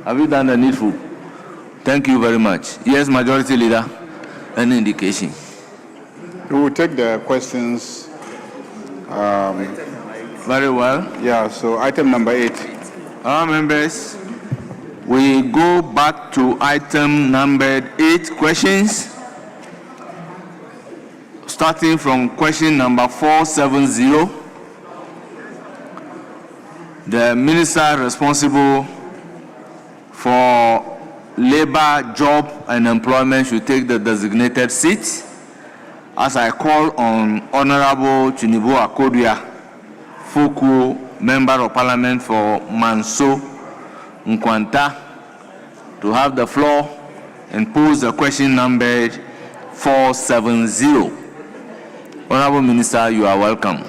Have you done the needful? Thank you very much. Yes, Majority Leader. Any indication? We will take the questions. Very well. Yeah, so item number 8. Our members, we go back to item number 8 questions. Starting from question number 470. The minister responsible for labor, job, and employment should take the designated seat. As I call on Honorable Tinubu Akodua Foku, Member of Parliament for Manso Nkwanta, to have the floor and pose the question numbered 470. Honorable Minister, you are welcome.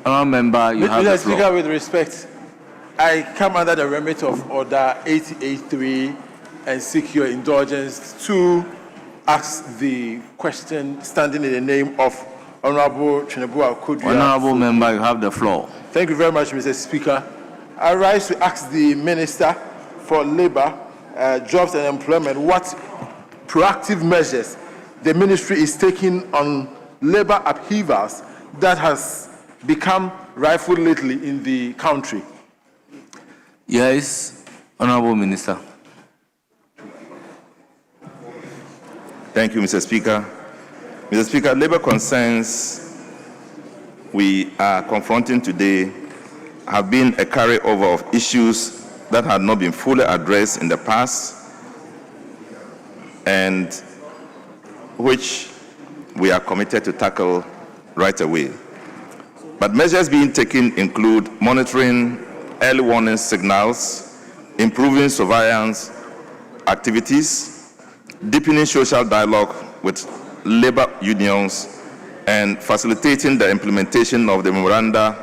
Honorable Member, you have the floor. Mr. Speaker, with respect, I come under the remit of Order 883 and seek your indulgence to ask the question standing in the name of Honorable Tinubu Akodua. Honorable Member, you have the floor. Thank you very much, Mr. Speaker. I rise to ask the Minister for Labour, Jobs and Employment what proactive measures the ministry is taking on labour upheavals that has become rife lately in the country. Yes, Honorable Minister. Thank you, Mr. Speaker. Mr. Speaker, labor concerns we are confronting today have been a carryover of issues that had not been fully addressed in the past and which we are committed to tackle right away. But measures being taken include monitoring early warning signals, improving surveillance activities, deepening social dialogue with labor unions, and facilitating the implementation of the memoranda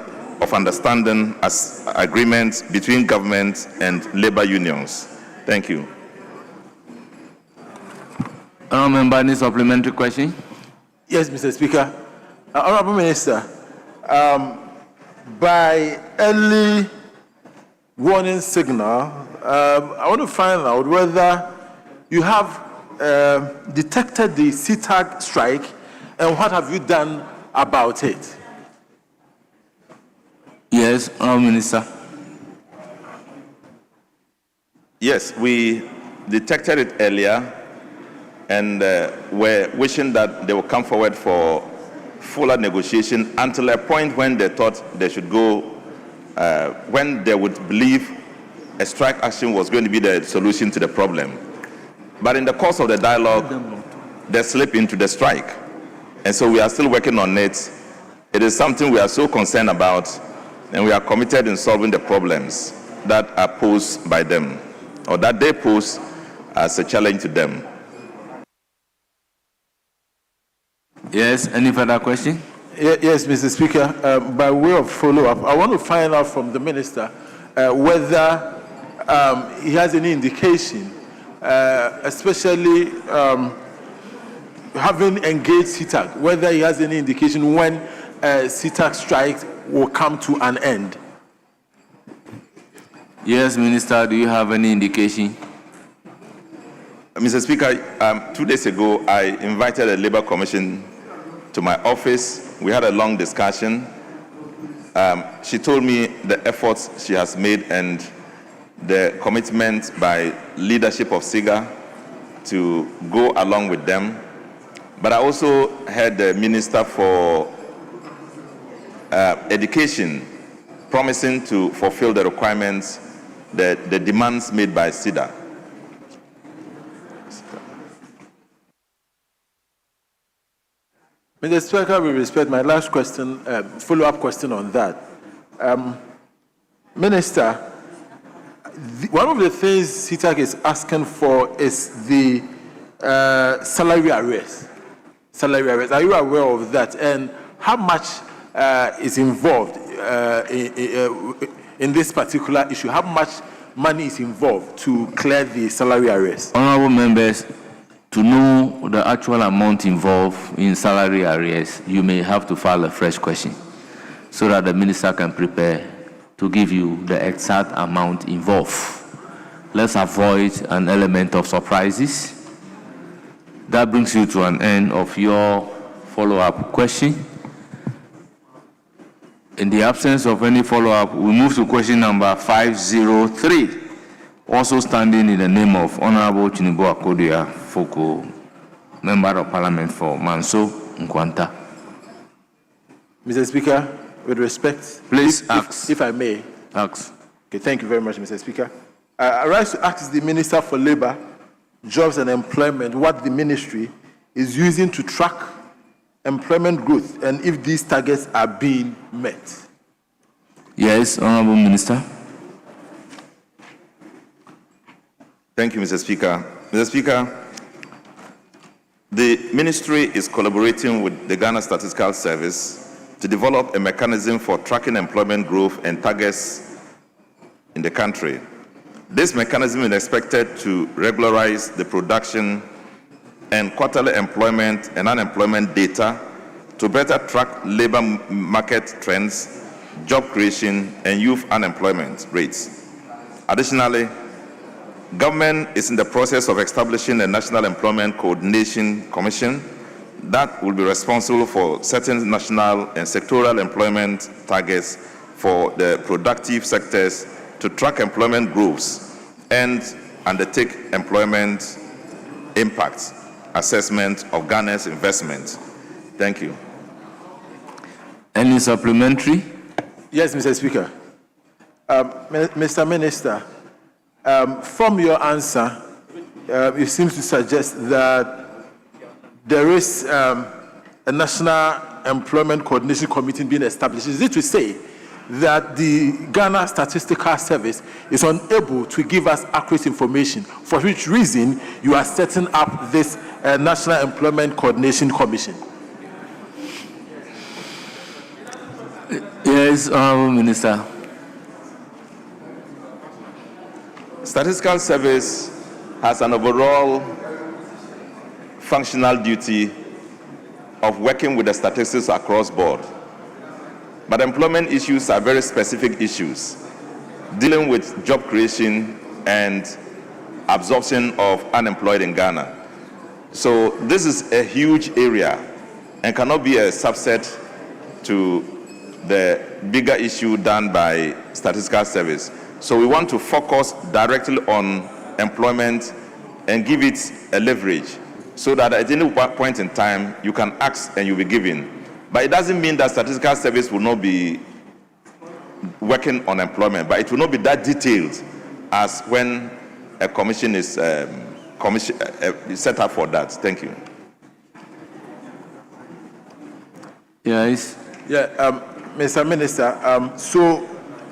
of understanding as agreements between government and labor unions. Thank you. Honorable Member, any supplementary question? Yes, Mr. Speaker. Honorable Minister, by early warning signal, I want to find out whether you have detected the CTAG strike and what have you done about it? Yes, Honorable Minister. Yes, we detected it earlier and were wishing that they would come forward for fuller negotiation until a point when they thought they should go, when they would believe a strike action was going to be the solution to the problem. But in the course of the dialogue, they slipped into the strike. And so we are still working on it. It is something we are so concerned about, and we are committed in solving the problems that are posed by them, or that they pose as a challenge to them. Yes, any further question? Yes, Mr. Speaker. By way of follow-up, I want to find out from the Minister whether he has any indication, especially having engaged CTAG, whether he has any indication when CTAG strike will come to an end. Yes, Minister, do you have any indication? Mr. Speaker, 2 days ago, I invited a Labour Commission to my office. We had a long discussion. She told me the efforts she has made and the commitment by leadership of SIGA to go along with them. But I also heard the Minister for Education promising to fulfill the requirements, the demands made by SIDA. Mr. Speaker, with respect, my last question, follow-up question on that. Minister, one of the things CTAG is asking for is the salary arrears. Salary arrears. Are you aware of that? And how much is involved in this particular issue? How much money is involved to clear the salary arrears? Honorable members, to know the actual amount involved in salary arrears, you may have to file a fresh question so that the minister can prepare to give you the exact amount involved. let's avoid an element of surprises. That brings you to an end of your follow-up question. In the absence of any follow-up, we move to question number 503, also standing in the name of Honorable Tinubu Akodia Foko, Member of Parliament for Manso Nkwanta. Mr. Speaker, with respect, Please ask. If I may. Ask. Okay, thank you very much, Mr. Speaker. I rise to ask the Minister for Labour, Jobs and Employment what the ministry is using to track employment growth and if these targets are being met. Yes, Honorable Minister. Thank you, Mr. Speaker. Mr. Speaker, the ministry is collaborating with the Ghana Statistical Service to develop a mechanism for tracking employment growth and targets in the country. This mechanism is expected to regularize the production and quarterly employment and unemployment data to better track labor market trends, job creation, and youth unemployment rates. Additionally, government is in the process of establishing a National Employment Coordination Commission that will be responsible for certain national and sectoral employment targets for the productive sectors to track employment growths and undertake employment impact assessment of Ghana's investment. Thank you. Any supplementary? Yes, Mr. Speaker. Mr. Minister, from your answer, it seems to suggest that there is a National Employment Coordination Committee being established. Is it to say that the Ghana Statistical Service is unable to give us accurate information, for which reason you are setting up this National Employment Coordination Commission? Yes, Honorable Minister. Statistical Service has an overall functional duty of working with the statistics across board. But employment issues are very specific issues, dealing with job creation and absorption of unemployed in Ghana. So this is a huge area and cannot be a subset to the bigger issue done by Statistical Service. So we want to focus directly on employment and give it a leverage so that at any point in time you can ask and you'll be given. But it doesn't mean that Statistical Service will not be working on employment, but it will not be that detailed as when a commission is set up for that. Thank you. Yes. Yeah, Mr. Minister, so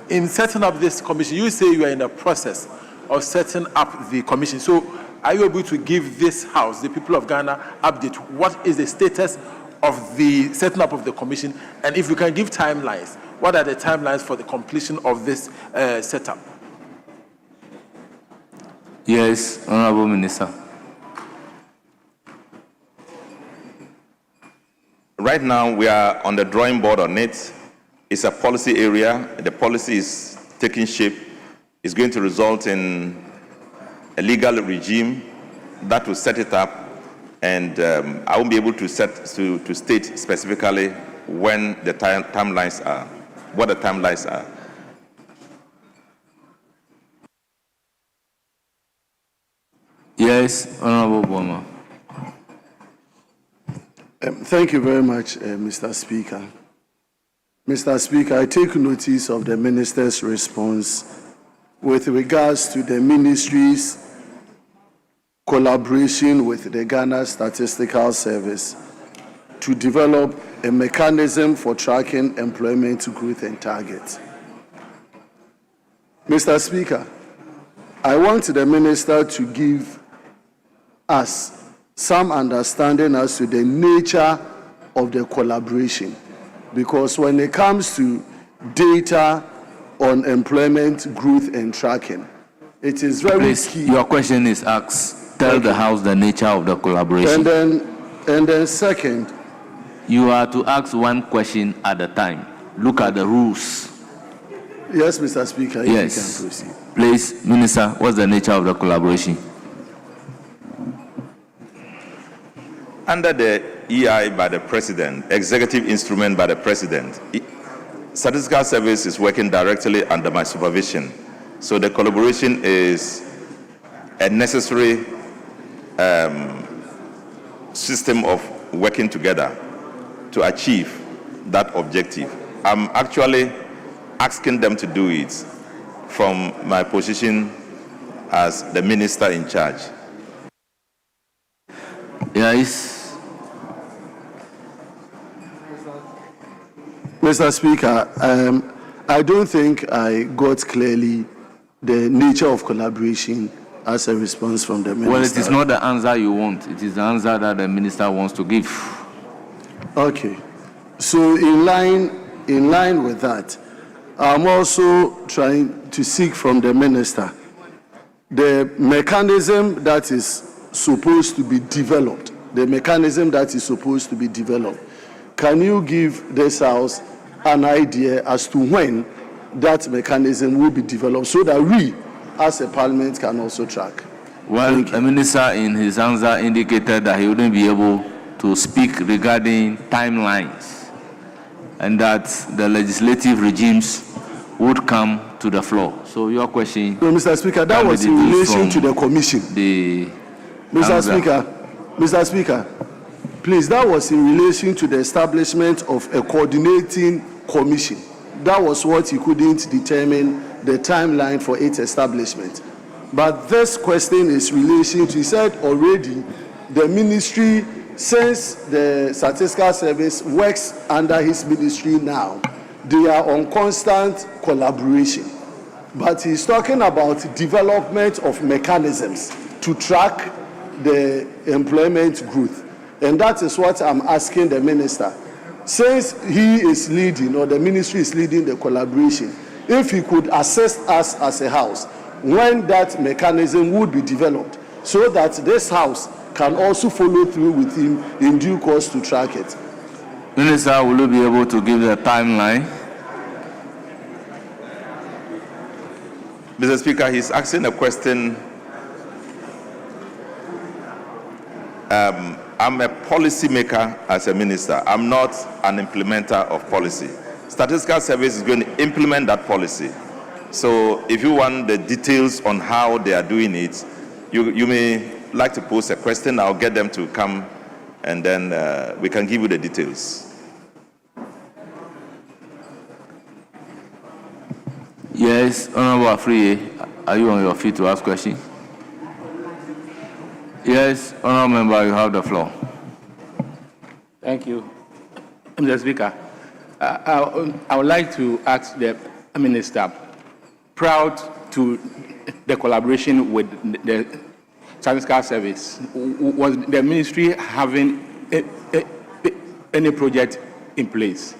in setting up this commission, you say you are in the process of setting up the commission. So are you able to give this House, the people of Ghana, update? What is the status of the setting up of the commission? And if you can give timelines, what are the timelines for the completion of this setup? Yes, Honorable Minister. Right now, we are on the drawing board on it. It's a policy area. The policy is taking shape. It's going to result in a legal regime that will set it up. And I won't be able to state specifically when the timelines are, what the timelines are. Yes, Honorable Boma. Thank you very much, Mr. Speaker. Mr. Speaker, I take notice of the Minister's response with regards to the Ministry's collaboration with the Ghana Statistical Service to develop a mechanism for tracking employment growth and targets. Mr. Speaker, I want the Minister to give us some understanding as to the nature of the collaboration, because when it comes to data on employment growth and tracking, it is very key. Your question is asked. Tell the House the nature of the collaboration. And then second, you are to ask one question at a time. Look at the rules. Yes, Mr. Speaker, if Yes. you can proceed. Please, Minister, what's the nature of the collaboration? Under the EI by the President, executive instrument by the President, Statistical Service is working directly under my supervision. So the collaboration is a necessary system of working together to achieve that objective. I'm actually asking them to do it from my position as the minister in charge. Yes. Mr. Speaker, I don't think I got clearly the nature of collaboration as a response from the minister. Well, it is not the answer you want. It is the answer that the minister wants to give. Okay. So in line with that, I'm also trying to seek from the minister the mechanism that is supposed to be developed. The mechanism that is supposed to be developed. Can you give this House an idea as to when that mechanism will be developed so that we, as a parliament, can also track? Well, the minister in his answer indicated that he wouldn't be able to speak regarding timelines and that the legislative regimes would come to the floor. So your question... No, Mr. Speaker, that was in relation to the commission. Mr. Speaker, please, that was in relation to the establishment of a coordinating commission. That was what he couldn't determine the timeline for its establishment. But this question is relation to, he said already, the ministry, since the Statistical Service works under his ministry now, they are on constant collaboration. But he's talking about development of mechanisms to track the employment growth. And that is what I'm asking the minister. Since he is leading, or the ministry is leading the collaboration, if he could assist us as a house when that mechanism would be developed, so that this house can also follow through with him in due course to track it. Minister, will you be able to give the timeline? Mr. Speaker, he's asking a question. I'm a policy maker as a minister. I'm not an implementer of policy. Statistical Service is going to implement that policy. So if you want the details on how they are doing it, you may like to pose a question. I'll get them to come and then we can give you the details. Yes, Honorable Afriye, are you on your feet to ask questions? Yes, Honorable Member, you have the floor. Thank you, Mr. Speaker. I would like to ask the Minister, proud to the collaboration with the Statistical Service, was the ministry having any project in place?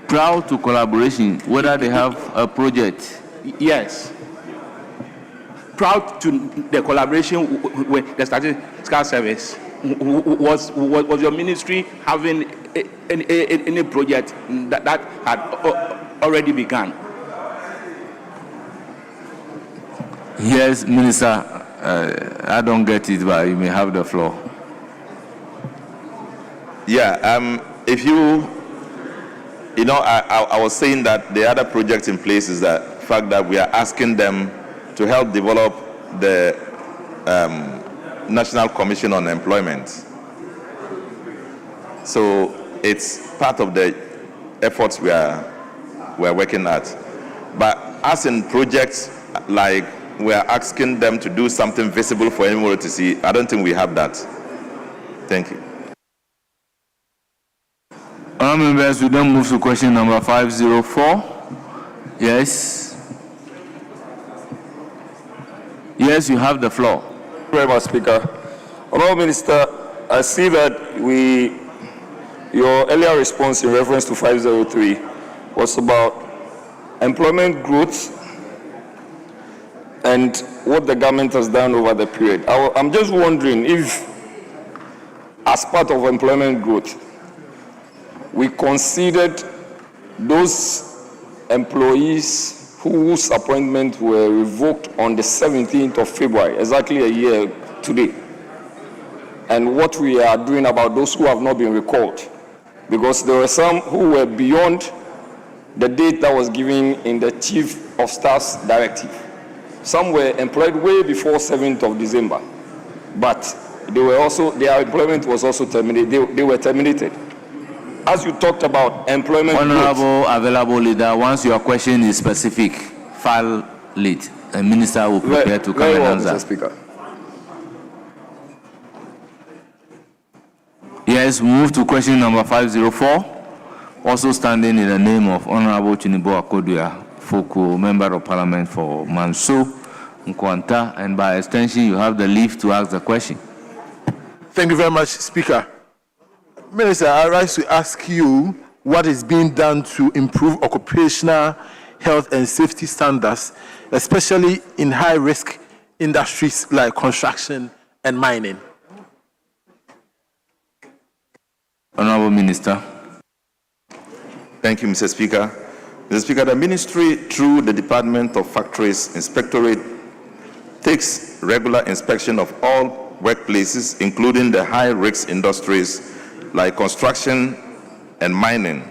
Proud to collaboration, whether they have a project? Yes. Proud to the collaboration with the Statistical Service. Was your ministry having any project that had already begun? Yes, Minister. I don't get it, but you may have the floor. Yeah, if you know, I was saying that the other project in place is the fact that we are asking them to help develop the National Commission on Employment. So it's part of the efforts we are working at. But as in projects, like we are asking them to do something visible for anyone to see, I don't think we have that. Thank you. Members, we then move to question number 504. Yes. Yes, you have the floor. Thank you very much, Speaker. Honourable Minister, I see that your earlier response in reference to 503 was about employment growth and what the government has done over the period. I'm just wondering if, as part of employment growth, we considered those employees whose appointments were revoked on the 17th of February, exactly a year today, and what we are doing about those who have not been recalled, because there were some who were beyond the date that was given in the Chief of Staff's directive. Some were employed way before 7th of December, but their employment was also terminated. They were terminated. As you talked about employment Honorable available leader, once your question is specific, file it. The minister will prepare to come and answer. Mr. Speaker. Yes, move to question number 504. Also standing in the name of Honorable Tinubu Akodua Foko, Member of Parliament for Manso, Nkwanta, and by extension, you have the leave to ask the question. Thank you very much, Speaker. Minister, I rise to ask you what is being done to improve occupational health and safety standards, especially in high-risk industries like construction and mining. Honorable Minister. Thank you, Mr. Speaker. Mr. Speaker, the ministry, through the Department of Factories Inspectorate, takes regular inspection of all workplaces, including the high-risk industries like construction and mining,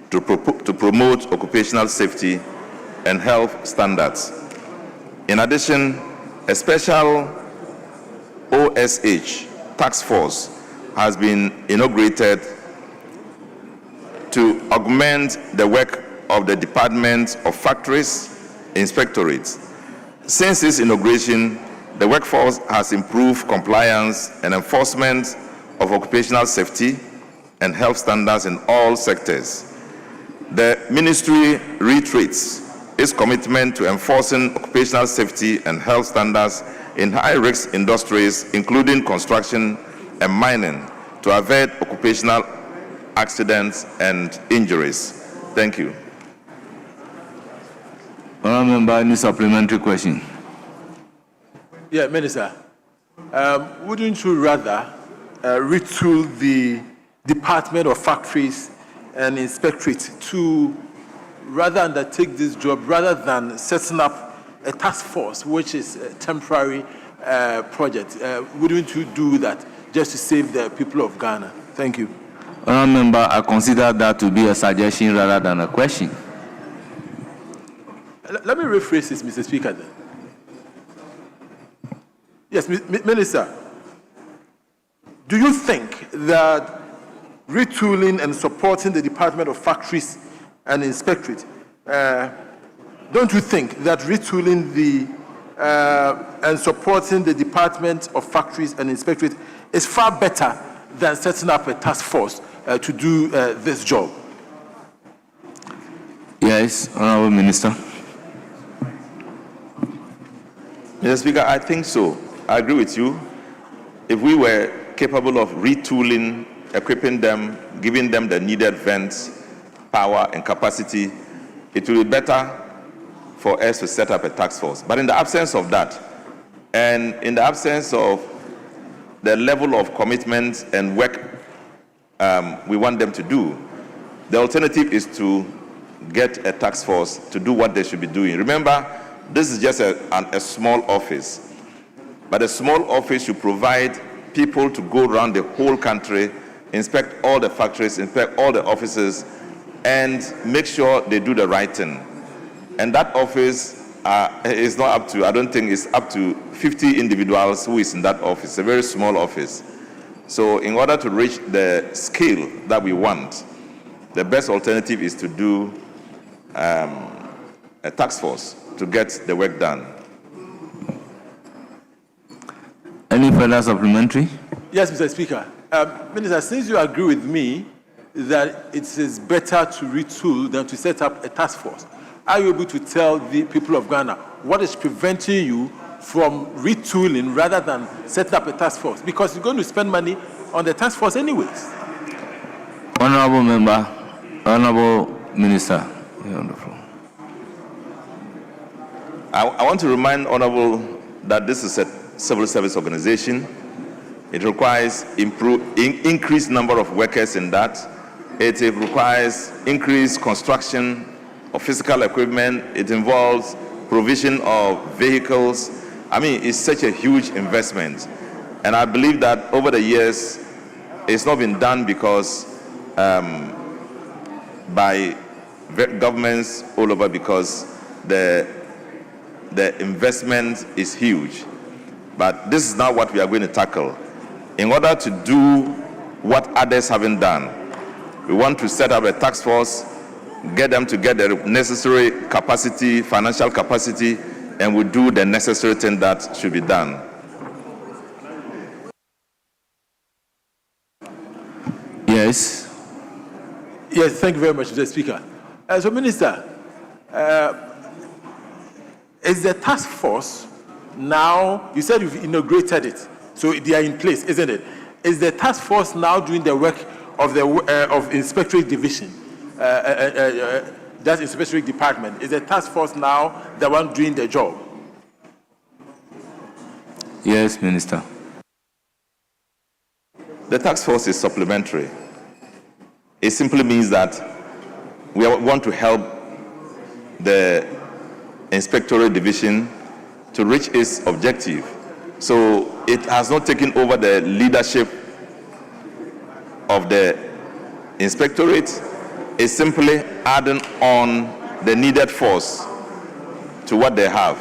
to promote occupational safety and health standards. In addition, a special OSH task force has been inaugurated to augment the work of the Department of Factories Inspectorate. Since its inauguration, the workforce has improved compliance and enforcement of occupational safety and health standards in all sectors. The ministry reiterates its commitment to enforcing occupational safety and health standards in high-risk industries, including construction and mining, to avert occupational accidents and injuries. Thank you. Honourable Member, any supplementary question? Yeah, Minister. Wouldn't you rather retool the Department of Factories and Inspectorate to rather undertake this job rather than setting up a task force, which is a temporary project? Wouldn't you do that just to save the people of Ghana? Thank you. Honourable Member, I consider that to be a suggestion rather than a question. Let me rephrase this, Mr. Speaker, then. Yes, Minister, do you think that retooling and supporting the Department of Factories and Inspectorate, don't you think that retooling and supporting the Department of Factories and Inspectorate is far better than setting up a task force to do this job? Yes, Honourable Minister. Mr. Speaker, I think so. I agree with you. If we were capable of retooling, equipping them, giving them the needed vents, power, and capacity, it will be better for us to set up a task force. But in the absence of that, and in the absence of the level of commitment and work we want them to do, the alternative is to get a task force to do what they should be doing. Remember, this is just a small office, but a small office should provide people to go around the whole country, inspect all the factories, inspect all the offices, and make sure they do the right thing. And that office is not up to, I don't think it's up to 50 individuals who is in that office. It's a very small office. So in order to reach the scale that we want, the best alternative is to do a task force to get the work done. Any further supplementary? Yes, Mr. Speaker. Minister, since you agree with me that it is better to retool than to set up a task force, are you able to tell the people of Ghana what is preventing you from retooling rather than setting up a task force? Because you're going to spend money on the task force anyways. Honourable Member, Honourable Minister, you're on the floor. I want to remind Honourable that this is a civil service organization. It requires increased number of workers in that. It requires increased construction of physical equipment. It involves provision of vehicles. I mean, it's such a huge investment. And I believe that over the years, it's not been done because by governments all over, because the investment is huge. But this is not what we are going to tackle. In order to do what others haven't done, we want to set up a task force, get them to get the necessary capacity, financial capacity, and we do the necessary thing that should be done. Yes. Yes, thank you very much, Mr. Speaker. So, Minister, is the task force now, you said you've inaugurated it, so they are in place, isn't it? Is the task force now doing the work of the of Inspectorate Division, that Inspectorate Department? Is the task force now the one doing the job? Yes, Minister. The task force is supplementary. It simply means that we want to help the Inspectorate Division to reach its objective. So it has not taken over the leadership of the Inspectorate. It's simply adding on the needed force to what they have.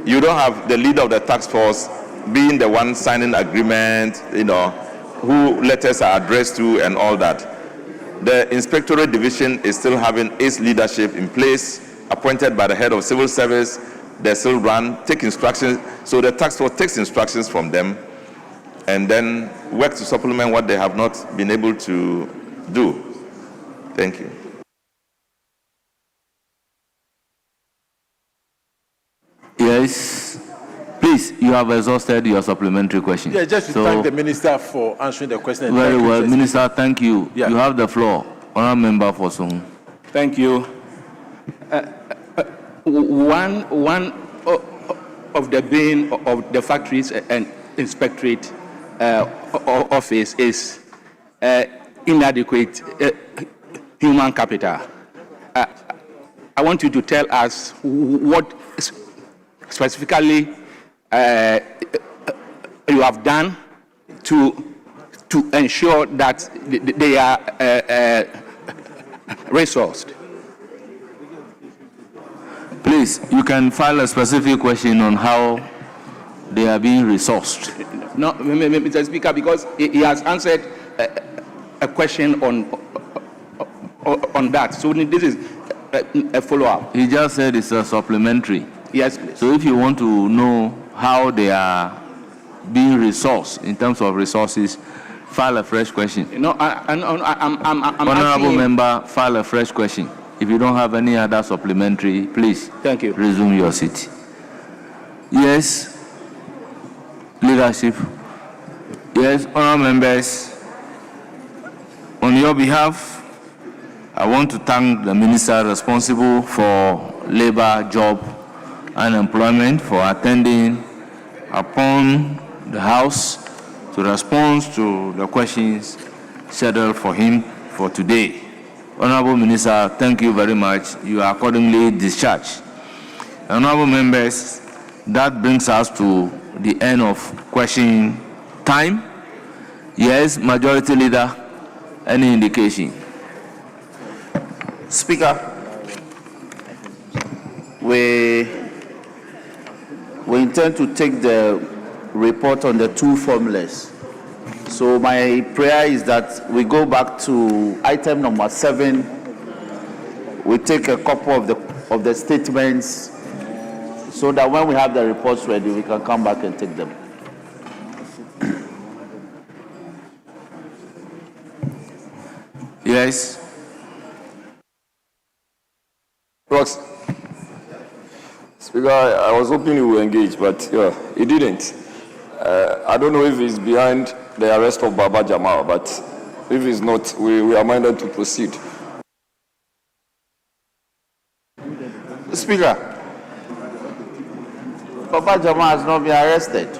You don't have the leader of the task force being the one signing agreement, who letters are addressed to and all that. The Inspectorate Division is still having its leadership in place, appointed by the head of civil service. They still run, take instructions. So the task force takes instructions from them and then work to supplement what they have not been able to do. Thank you. Yes. Please, you have exhausted your supplementary question. Yeah, just to thank the Minister for answering the question. Very well, Minister, thank you. Yeah. You have the floor. Honourable Member for Song. Thank you. One of the bane of the factories and inspectorate office is inadequate human capital. I want you to tell us what specifically you have done to ensure that they are resourced. Please, you can file a specific question on how they are being resourced. No, Mr. Speaker, because he has answered a question on that. So this is a follow-up. He just said it's a supplementary. Yes, please. So if you want to know how they are being resourced in terms of resources, file a fresh question. No, I'm Honourable asking, Member, file a fresh question. If you don't have any other supplementary, please. Thank you. Resume your seat. Yes, leadership. Yes, honourable members. On your behalf, I want to thank the minister responsible for labor, job, and employment for attending upon the House to respond to the questions scheduled for him for today. Honourable Minister, thank you very much. You are accordingly discharged. Honourable members, that brings us to the end of question time. Yes, Majority Leader, any indication? Speaker, we intend to take the report on the two formulas. So my prayer is that we go back to item number 7. We take a couple of the statements so that when we have the reports ready, we can come back and take them. Yes. Rox. Speaker, I was hoping you would engage, but he didn't. I don't know if he's behind the arrest of Baba Jamal, but if he's not, we are minded to proceed. Speaker, Baba Jamal has not been arrested.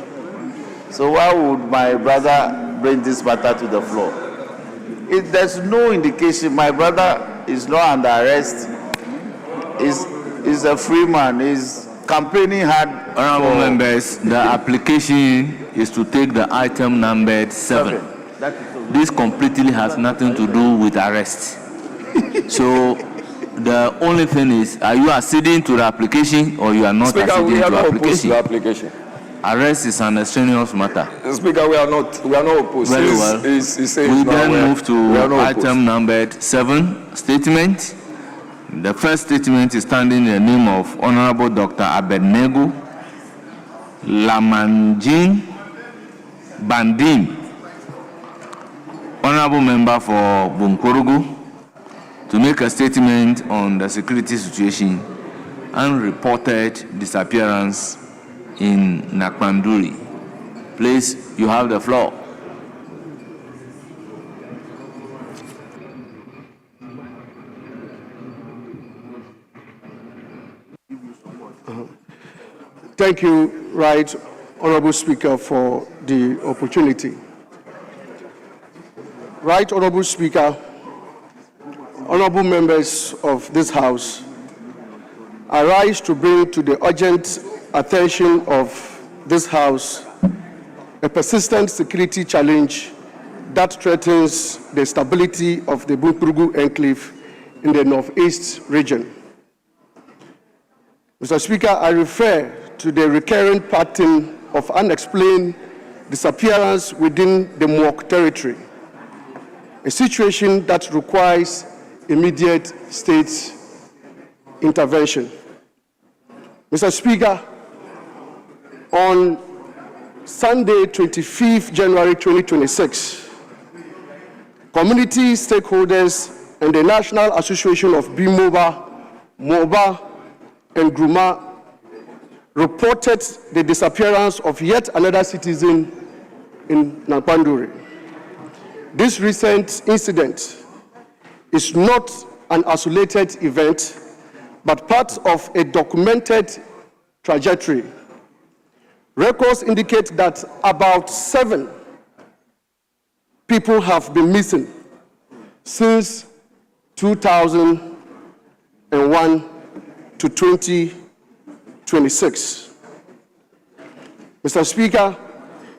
So why would my brother bring this matter to the floor? There's no indication. My brother is not under arrest. He's a free man. He's campaigning hard. Honorable members, the application is to take the item numbered 7. This completely has nothing to do with arrest. So the only thing is, are you acceding to the application or you are not Speaker, acceding we are to not opposed to application? the application. Arrest is an extraneous matter. Speaker, we are not opposed. Very well. We then move to item numbered 7, statement. The first statement is standing in the name of Honorable Dr. Abednego Lamanjin Bandim, Honorable Member for Bunkorogo, to make a statement on the security situation and reported disappearance in Nakpanduri. Please, you have the floor. Thank you, Right Honorable Speaker, for the opportunity. Right Honorable Speaker, honorable members of this House, I rise to bring to the urgent attention of this House a persistent security challenge that threatens the stability of the Bunkorogo enclave in the Northeast region. Mr. Speaker, I refer to the recurrent pattern of unexplained disappearance within the Mwok territory, a situation that requires immediate state intervention. Mr. Speaker, on Sunday, 25th January 2026, community stakeholders and the National Association of Bimoba, Moba, and Gruma reported the disappearance of yet another citizen in Nakpanduri. This recent incident is not an isolated event, but part of a documented trajectory. Records indicate that about 7 people have been missing since 2001 to 2026. Mr. Speaker,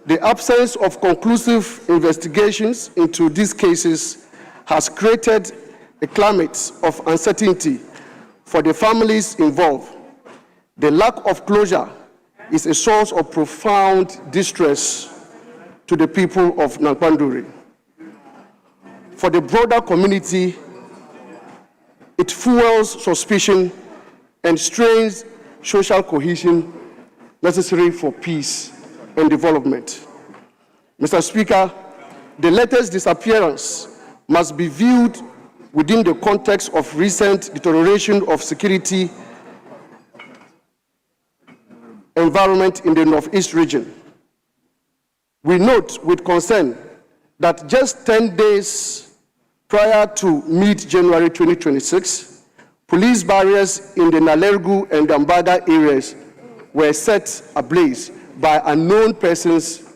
the absence of conclusive investigations into these cases has created a climate of uncertainty for the families involved. The lack of closure is a source of profound distress to the people of Nakpanduri. For the broader community, it fuels suspicion and strains social cohesion necessary for peace and development. Mr. Speaker, the latest disappearance must be viewed within the context of recent deterioration of security environment in the Northeast region. We note with concern that just 10 days prior to mid-January 2026, police barriers in the Nalergu and Dambaga areas were set ablaze by unknown persons.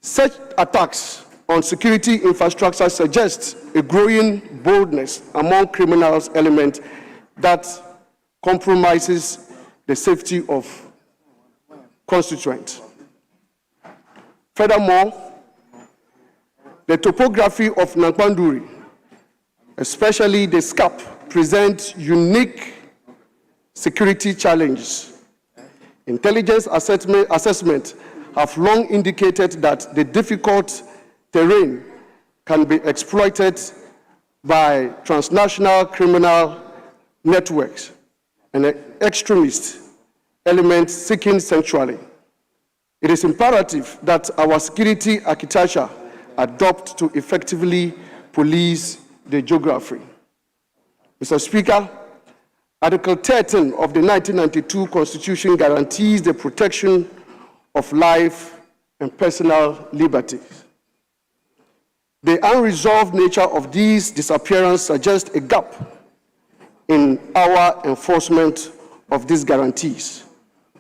Such attacks on security infrastructure suggest a growing boldness among criminals element that compromises the safety of constituents. Furthermore, the topography of Nakpanduri, especially the SCAP, presents unique security challenges. Intelligence assessment have long indicated that the difficult terrain can be exploited by transnational criminal networks and extremist elements seeking sanctuary. It is imperative that our security architecture adopt to effectively police the geography. Mr. Speaker, Article 13 of the 1992 Constitution guarantees the protection of life and personal liberties. The unresolved nature of these disappearances suggests a gap in our enforcement of these guarantees.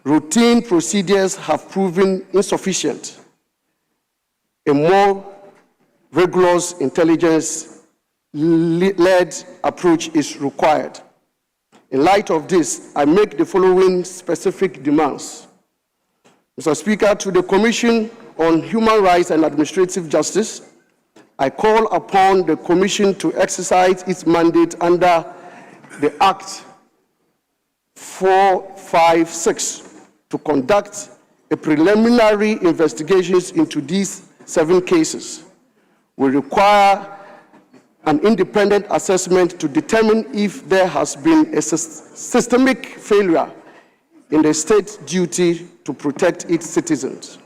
Routine procedures have proven insufficient. A more rigorous intelligence-led approach is required. In light of this, I make the following specific demands. Mr. Speaker, to the Commission on Human Rights and Administrative Justice, I call upon the Commission to exercise its mandate under the Act 456 to conduct a preliminary investigations into these 7 cases. We require an independent assessment to determine if there has been a systemic failure in the state's duty to protect its citizens.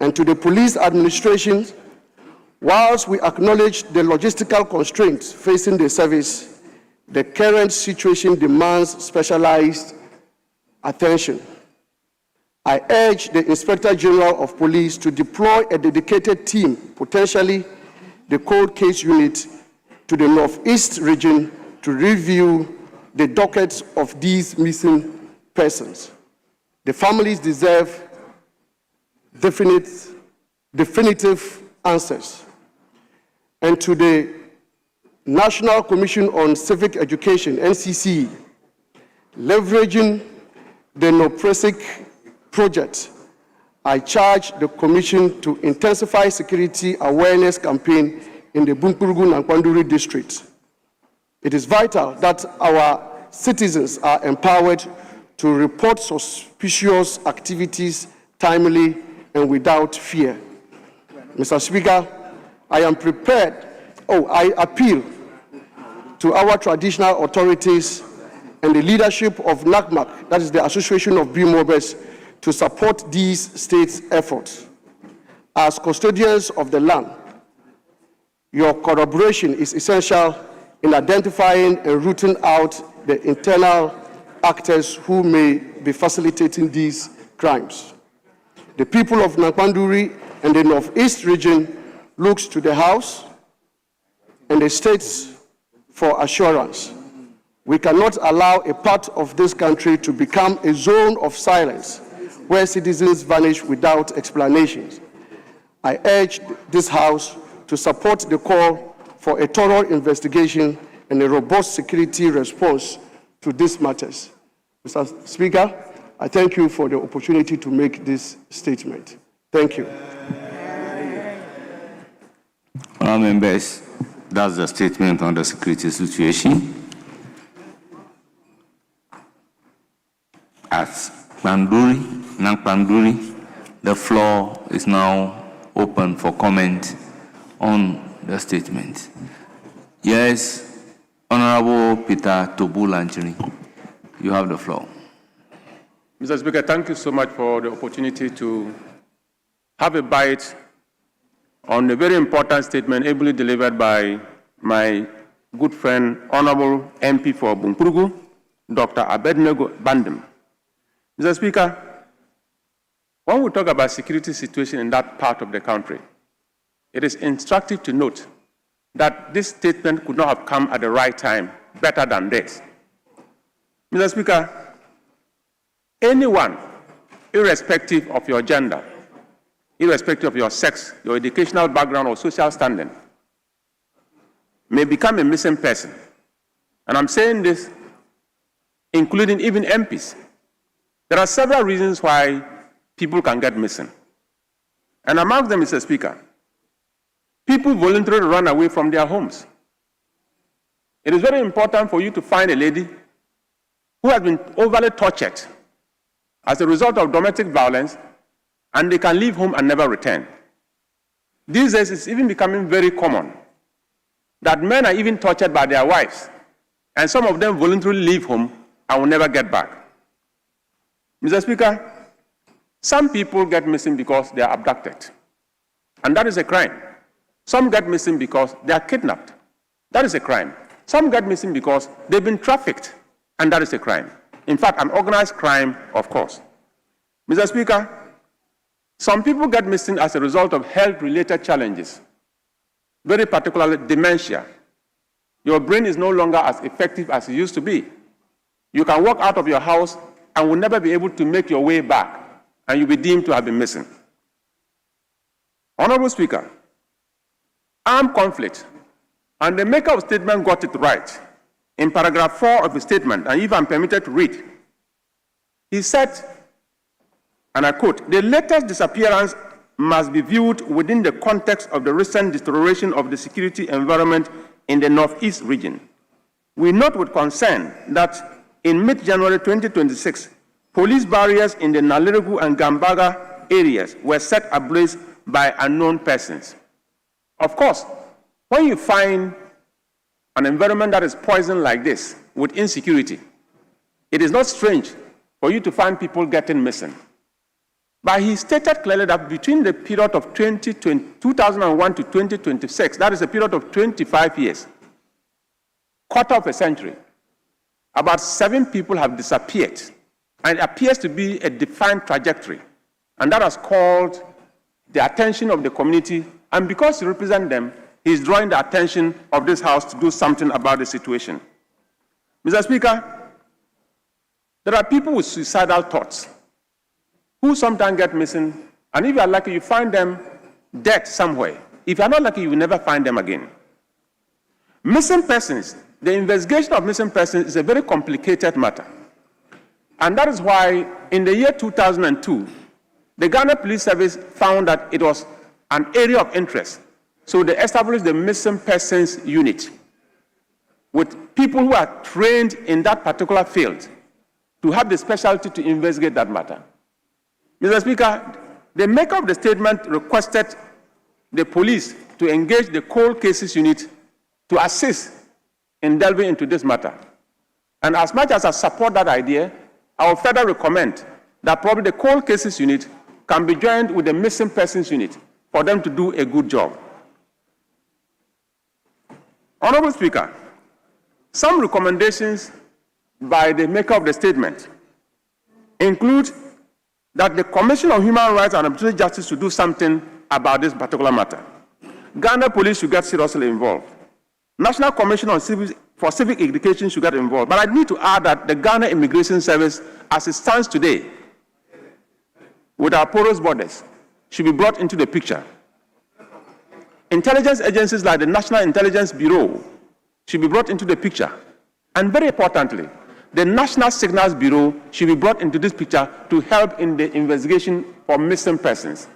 And to the police administration, whilst we acknowledge the logistical constraints facing the service, the current situation demands specialized attention. I urge the Inspector General of Police to deploy a dedicated team, potentially the cold case unit, to the Northeast region to review the dockets of these missing persons. The families deserve definitive answers. And to the National Commission on Civic Education, NCC, leveraging the NOPRESIC project, I charge the Commission to intensify security awareness campaign in the Bunkurugu and Kwanduri district. It is vital that our citizens are empowered to report suspicious activities timely and without fear. Mr. Speaker, I appeal to our traditional authorities and the leadership of NACMAC, that is the Association of BMOBES, to support these states' efforts. As custodians of the land, your collaboration is essential in identifying and rooting out the internal actors who may be facilitating these crimes. The people of Nakwanduri and the Northeast region looks to the House and the states for assurance. We cannot allow a part of this country to become a zone of silence where citizens vanish without explanations. I urge this House to support the call for a thorough investigation and a robust security response to these matters. Mr. Speaker, I thank you for the opportunity to make this statement. Thank you. Honourable members, that's the statement on the security situation. At Nankpanduri, the floor is now open for comment on the statement. Yes, Honourable Peter Tobu-Lanchini, you have the floor. Mr. Speaker, thank you so much for the opportunity to have a bite on a very important statement ably delivered by my good friend, Honourable MP for Bunkurugu, Dr. Abednego Bandem. Mr. Speaker, when we talk about security situation in that part of the country, it is instructive to note that this statement could not have come at the right time, better than this. Mr. Speaker, anyone, irrespective of your gender, irrespective of your sex, your educational background or social standing, may become a missing person. And I'm saying this including even MPs. There are several reasons why people can get missing. And among them, Mr. Speaker, people voluntarily run away from their homes. It is very important for you to find a lady who has been overly tortured as a result of domestic violence, and they can leave home and never return. These days, it's even becoming very common that men are even tortured by their wives, and some of them voluntarily leave home and will never get back. Mr. Speaker, some people get missing because they are abducted, and that is a crime. Some get missing because they are kidnapped. That is a crime. Some get missing because they've been trafficked, and that is a crime. In fact, an organized crime, of course. Mr. Speaker, some people get missing as a result of health-related challenges, very particularly dementia. Your brain is no longer as effective as it used to be. You can walk out of your house and will never be able to make your way back, and you'll be deemed to have been missing. Honorable Speaker, armed conflict. And the maker of statement got it right. In paragraph 4 of the statement, and if I'm permitted to read, he said, and I quote, "The latest disappearance must be viewed within the context of the recent deterioration of the security environment in the Northeast region. We note with concern that in mid-January 2026, police barriers in the Nalerigu and Gambaga areas were set ablaze by unknown persons." Of course, when you find an environment that is poisoned like this with insecurity, it is not strange for you to find people getting missing. But he stated clearly that between the period of 2001 to 2026, that is a period of 25 years, quarter of a century, about 7 people have disappeared. And it appears to be a defined trajectory. And that has called the attention of the community. And because he represents them, he's drawing the attention of this House to do something about the situation. Mr. Speaker, there are people with suicidal thoughts who sometimes get missing, and if you are lucky, you find them dead somewhere. If you are not lucky, you will never find them again. Missing persons, the investigation of missing persons is a very complicated matter. And that is why in the year 2002, the Ghana Police Service found that it was an area of interest. So they established the Missing Persons Unit with people who are trained in that particular field to have the specialty to investigate that matter. Mr. Speaker, the maker of the statement requested the police to engage the Cold Cases Unit to assist in delving into this matter. And as much as I support that idea, I will further recommend that probably the Cold Cases Unit can be joined with the Missing Persons Unit for them to do a good job. Honorable Speaker, some recommendations by the maker of the statement include that the Commission on Human Rights and Administrative Justice should do something about this particular matter. Ghana Police should get seriously involved. National Commission on for Civic Education should get involved. But I need to add that the Ghana Immigration Service, as it stands today, with our porous borders, should be brought into the picture. Intelligence agencies like the National Intelligence Bureau should be brought into the picture. And very importantly, the National Signals Bureau should be brought into this picture to help in the investigation for missing persons.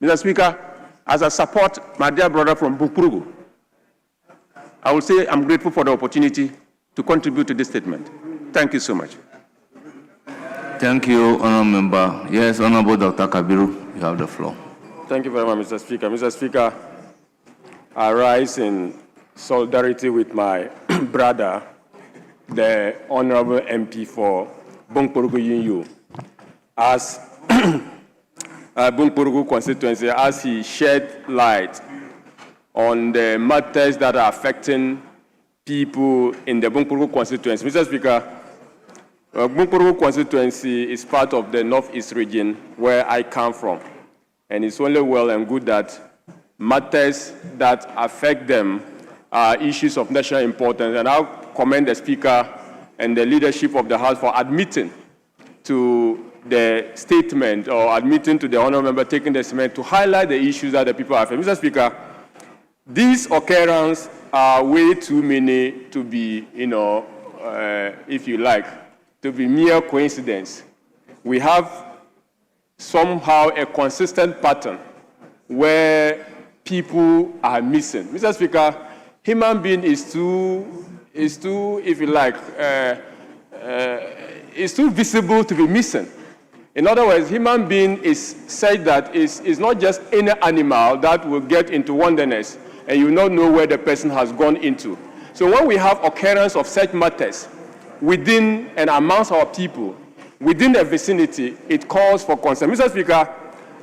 Mr. Speaker, as I support my dear brother from Bupurugu, I will say I'm grateful for the opportunity to contribute to this statement. Thank you so much. Thank you, Honourable Member. Yes, Honourable Dr. Kabiru, you have the floor. Thank you very much, Mr. Speaker. Mr. Speaker, I rise in solidarity with my brother, the Honourable MP for Bunkpurugu Yinyu, as Bunkpurugu constituency, as he shed light on the matters that are affecting people in the Bunkpurugu constituency. Mr. Speaker, Bunkpurugu constituency is part of the Northeast region where I come from. And it's only well and good that matters that affect them are issues of national importance. And I'll commend the Speaker and the leadership of the House for admitting to the statement or admitting to the Honourable Member taking the statement to highlight the issues that the people are facing. Mr. Speaker, these occurrences are way too many to be, if you like, to be mere coincidence. We have somehow a consistent pattern where people are missing. Mr. Speaker, human being is too, if you like, is too visible to be missing. In other words, human being is said that is not just any animal that will get into wilderness and you not know where the person has gone into. So when we have occurrence of such matters within and amongst our people, within the vicinity, it calls for concern. Mr. Speaker,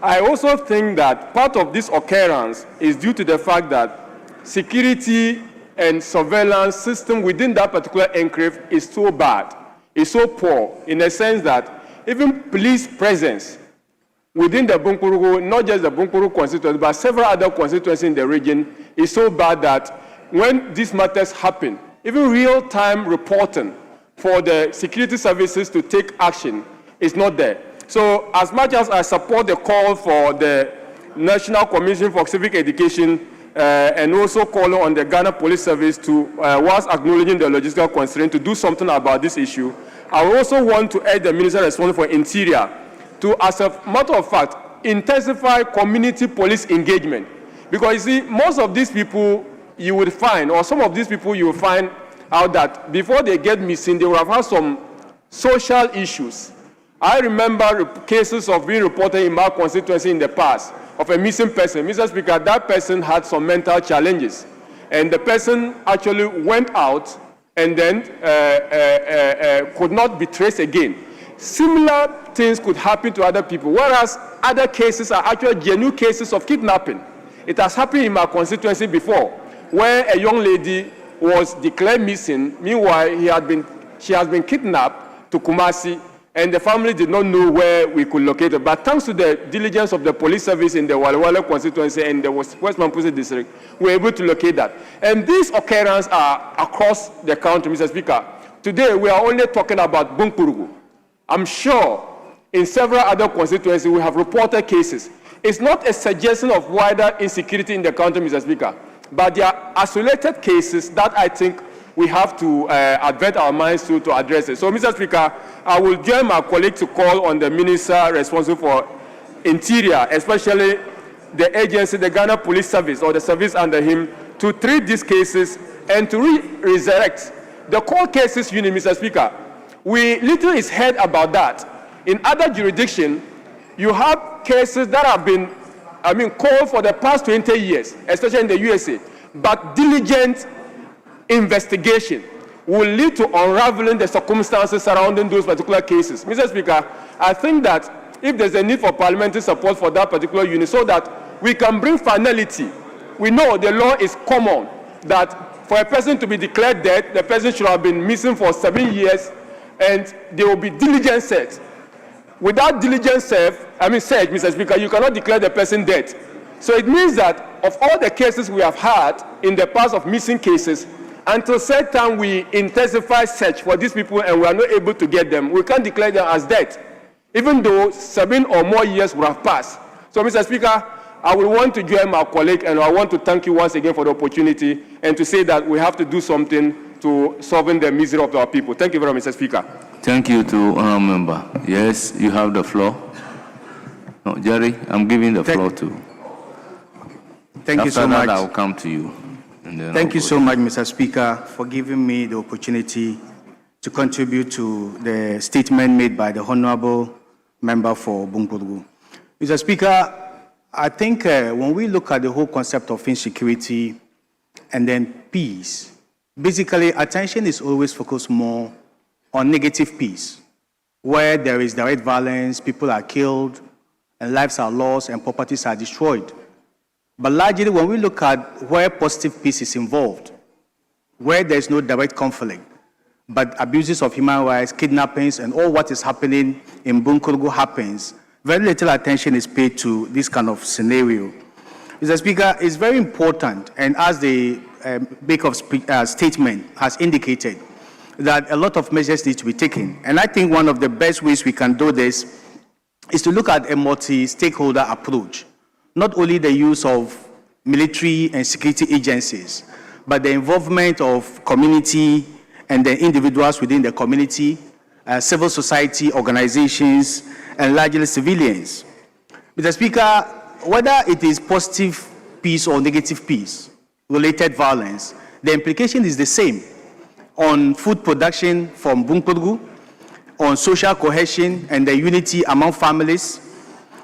I also think that part of this occurrence is due to the fact that security and surveillance system within that particular enclave is so bad, is so poor, in the sense that even police presence within the Bunkpurugu, not just the Bunkpurugu constituency, but several other constituencies in the region, is so bad that when these matters happen, even real-time reporting for the security services to take action is not there. So as much as I support the call for the National Commission for Civic Education and also calling on the Ghana Police Service to, whilst acknowledging the logistical constraint, to do something about this issue. I also want to urge the Minister responsible for Interior to, as a matter of fact, intensify community police engagement. Because you see, most of these people you would find, or some of these people you will find out that before they get missing, they will have had some social issues. I remember cases of being reported in my constituency in the past of a missing person. Mr. Speaker, that person had some mental challenges. And the person actually went out and then could not be traced again. Similar things could happen to other people, whereas other cases are actually genuine cases of kidnapping. It has happened in my constituency before, where a young lady was declared missing. Meanwhile, she has been kidnapped to Kumasi, and the family did not know where we could locate her. But thanks to the diligence of the police service in the Walewale constituency and the West Mampuse district, we were able to locate that. And these occurrences are across the country, Mr. Speaker. Today, we are only talking about Bunkurugu. I'm sure in several other constituencies we have reported cases. It's not a suggestion of wider insecurity in the country, Mr. Speaker, but there are isolated cases that I think we have to advert our minds to address it. So, Mr. Speaker, I will join my colleague to call on the Minister responsible for Interior, especially the agency, the Ghana Police Service, or the service under him, to treat these cases and to resurrect the court cases unit, Mr. Speaker. Little is heard about that. In other jurisdictions, you have cases that have been, called for the past 20 years, especially in the USA, but diligent investigation will lead to unraveling the circumstances surrounding those particular cases. Mr. Speaker, I think that if there's a need for parliamentary support for that particular unit so that we can bring finality. We know the law is common that for a person to be declared dead, the person should have been missing for 7 years and there will be diligent search. Without diligent search, Mr. Speaker, you cannot declare the person dead. So it means that of all the cases we have had in the past of missing cases, until such time we intensify search for these people and we are not able to get them, we can't declare them as dead, even though 7 or more years would have passed. So, Mr. Speaker, I will want to join my colleague and I want to thank you once again for the opportunity and to say that we have to do something to solving the misery of our people. Thank you very much, Mr. Speaker. Thank you to honourable member. Yes, you have the floor. No, Jerry, I'm giving the floor to. Thank you so much. After that, I will come to you. Thank you so much, Mr. Speaker, for giving me the opportunity to contribute to the statement made by the honourable member for Bunkurugu. Mr. Speaker, I think when we look at the whole concept of insecurity and then peace, basically attention is always focused more on negative peace, where there is direct violence, people are killed, and lives are lost, and properties are destroyed. But largely, when we look at where positive peace is involved, where there's no direct conflict, but abuses of human rights, kidnappings, and all what is happening in Bunkurugu happens, very little attention is paid to this kind of scenario. Mr. Speaker, it's very important, and as the maker of statement has indicated, that a lot of measures need to be taken. And I think one of the best ways we can do this is to look at a multi-stakeholder approach. Not only the use of military and security agencies, but the involvement of community and the individuals within the community, civil society organizations, and largely civilians. Mr. Speaker, whether it is positive peace or negative peace, related violence, the implication is the same on food production from Bunkurugu, on social cohesion and the unity among families,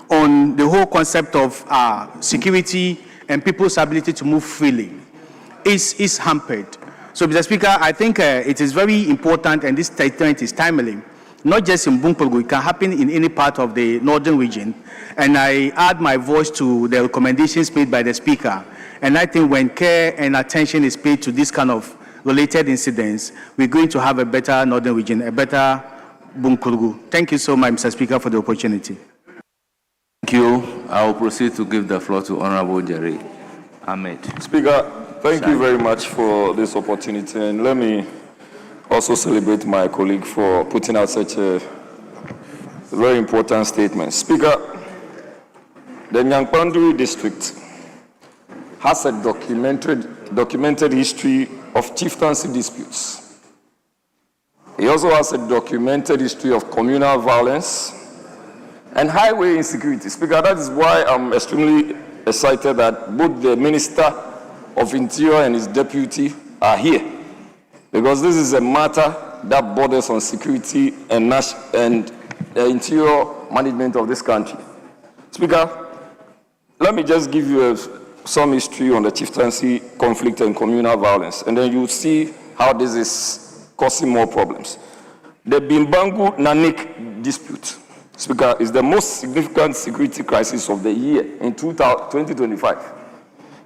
on the whole concept of security and people's ability to move freely is hampered. So, Mr. Speaker, I think it is very important, and this statement is timely, not just in Bunkurugu, it can happen in any part of the northern region. And I add my voice to the recommendations made by the Speaker. And I think when care and attention is paid to this kind of related incidents, we're going to have a better northern region, a better Bunkurugu. Thank you so much, Mr. Speaker, for the opportunity. Thank you. I will proceed to give the floor to Honorable Jerry Ahmed. Speaker, thank you very much for this opportunity, and let me also celebrate my colleague for putting out such a very important statement. Speaker, the Nyankpanduri district has a documented history of chieftaincy disputes. He also has a documented history of communal violence and highway insecurity. Speaker, that is why I'm extremely excited that both the Minister of Interior and his deputy are here, because this is a matter that borders on security and the interior management of this country. Speaker, let me just give you some history on the chieftaincy conflict and communal violence, and then you'll see how this is causing more problems. The Bimbangu Nanik dispute, Speaker, is the most significant security crisis of the year in 2025.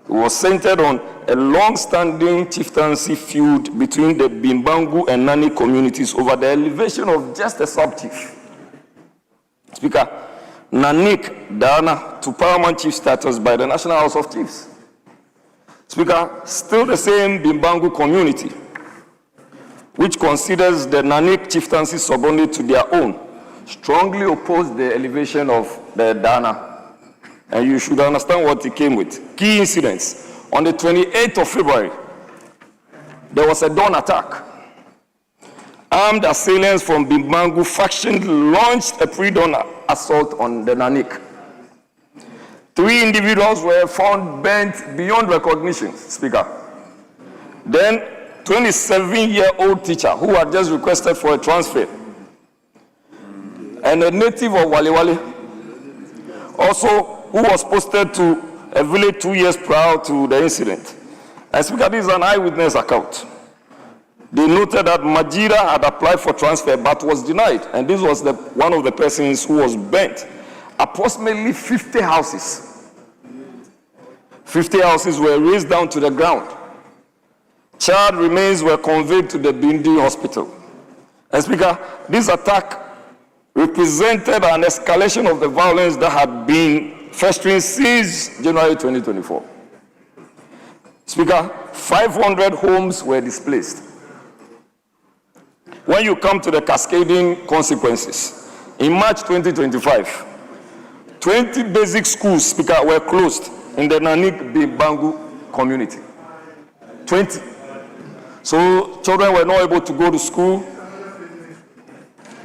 It was centered on a long-standing chieftaincy feud between the Bimbangu and Nani communities over the elevation of just a sub-chief. Speaker, Nanik Dana to paramount chief status by the National House of Chiefs. Speaker, still the same Bimbangu community, which considers the Nanik chieftaincy subordinate to their own, strongly opposed the elevation of the Dana. And you should understand what it came with. Key incidents. On the 28th of February, there was a dawn attack. Armed assailants from Bimbangu faction launched a pre-dawn assault on the Nanik. 3 individuals were found burnt beyond recognition, Speaker. Then, 27-year-old teacher who had just requested for a transfer, and a native of Waliwali, also who was posted to a village 2 years prior to the incident. And Speaker, this is an eyewitness account. They noted that Majira had applied for transfer but was denied, and this was one of the persons who was burnt. Approximately 50 houses. 50 houses were razed down to the ground. Child remains were conveyed to the Bindi hospital. And Speaker, this attack represented an escalation of the violence that had been festering since January 2024. Speaker, 500 homes were displaced. When you come to the cascading consequences, in March 2025, 20 basic schools, Speaker, were closed in the Nanik Bimbangu community. 20. So children were not able to go to school.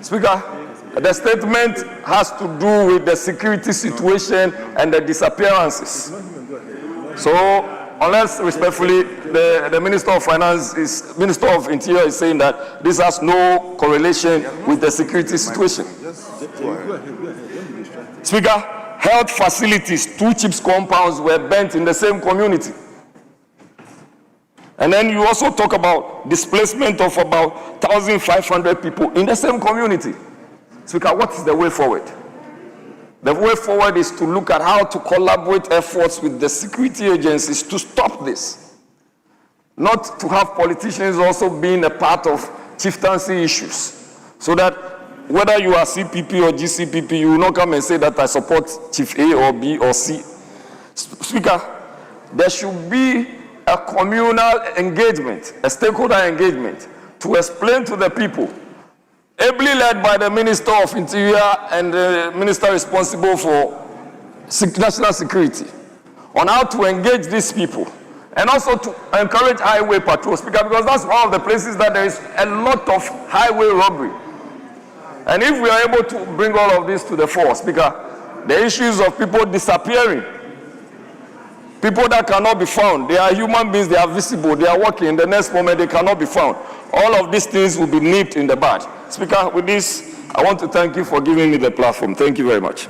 Speaker, the statement has to do with the security situation and the disappearances. So, unless respectfully, the Minister of Finance Minister of Interior is saying that this has no correlation with the security situation. Speaker, health facilities, 2 CHIPS compounds were burnt in the same community. And then you also talk about displacement of about 1,500 people in the same community. Speaker, what is the way forward? The way forward is to look at how to collaborate efforts with the security agencies to stop this. Not to have politicians also being a part of chieftaincy issues. So that whether you are CPP or GCPP, you will not come and say that I support Chief A or B or C. Speaker, there should be a communal engagement, a stakeholder engagement, to explain to the people, ably led by the Minister of Interior and the Minister responsible for national security, on how to engage these people, and also to encourage highway patrols, Speaker, because that's one of the places that there is a lot of highway robbery. And if we are able to bring all of this to the fore, Speaker, the issues of people disappearing, people that cannot be found, they are human beings, they are visible, they are working, in the next moment they cannot be found. All of these things will be nipped in the bud. Speaker, with this, I want to thank you for giving me the platform. Thank you very much.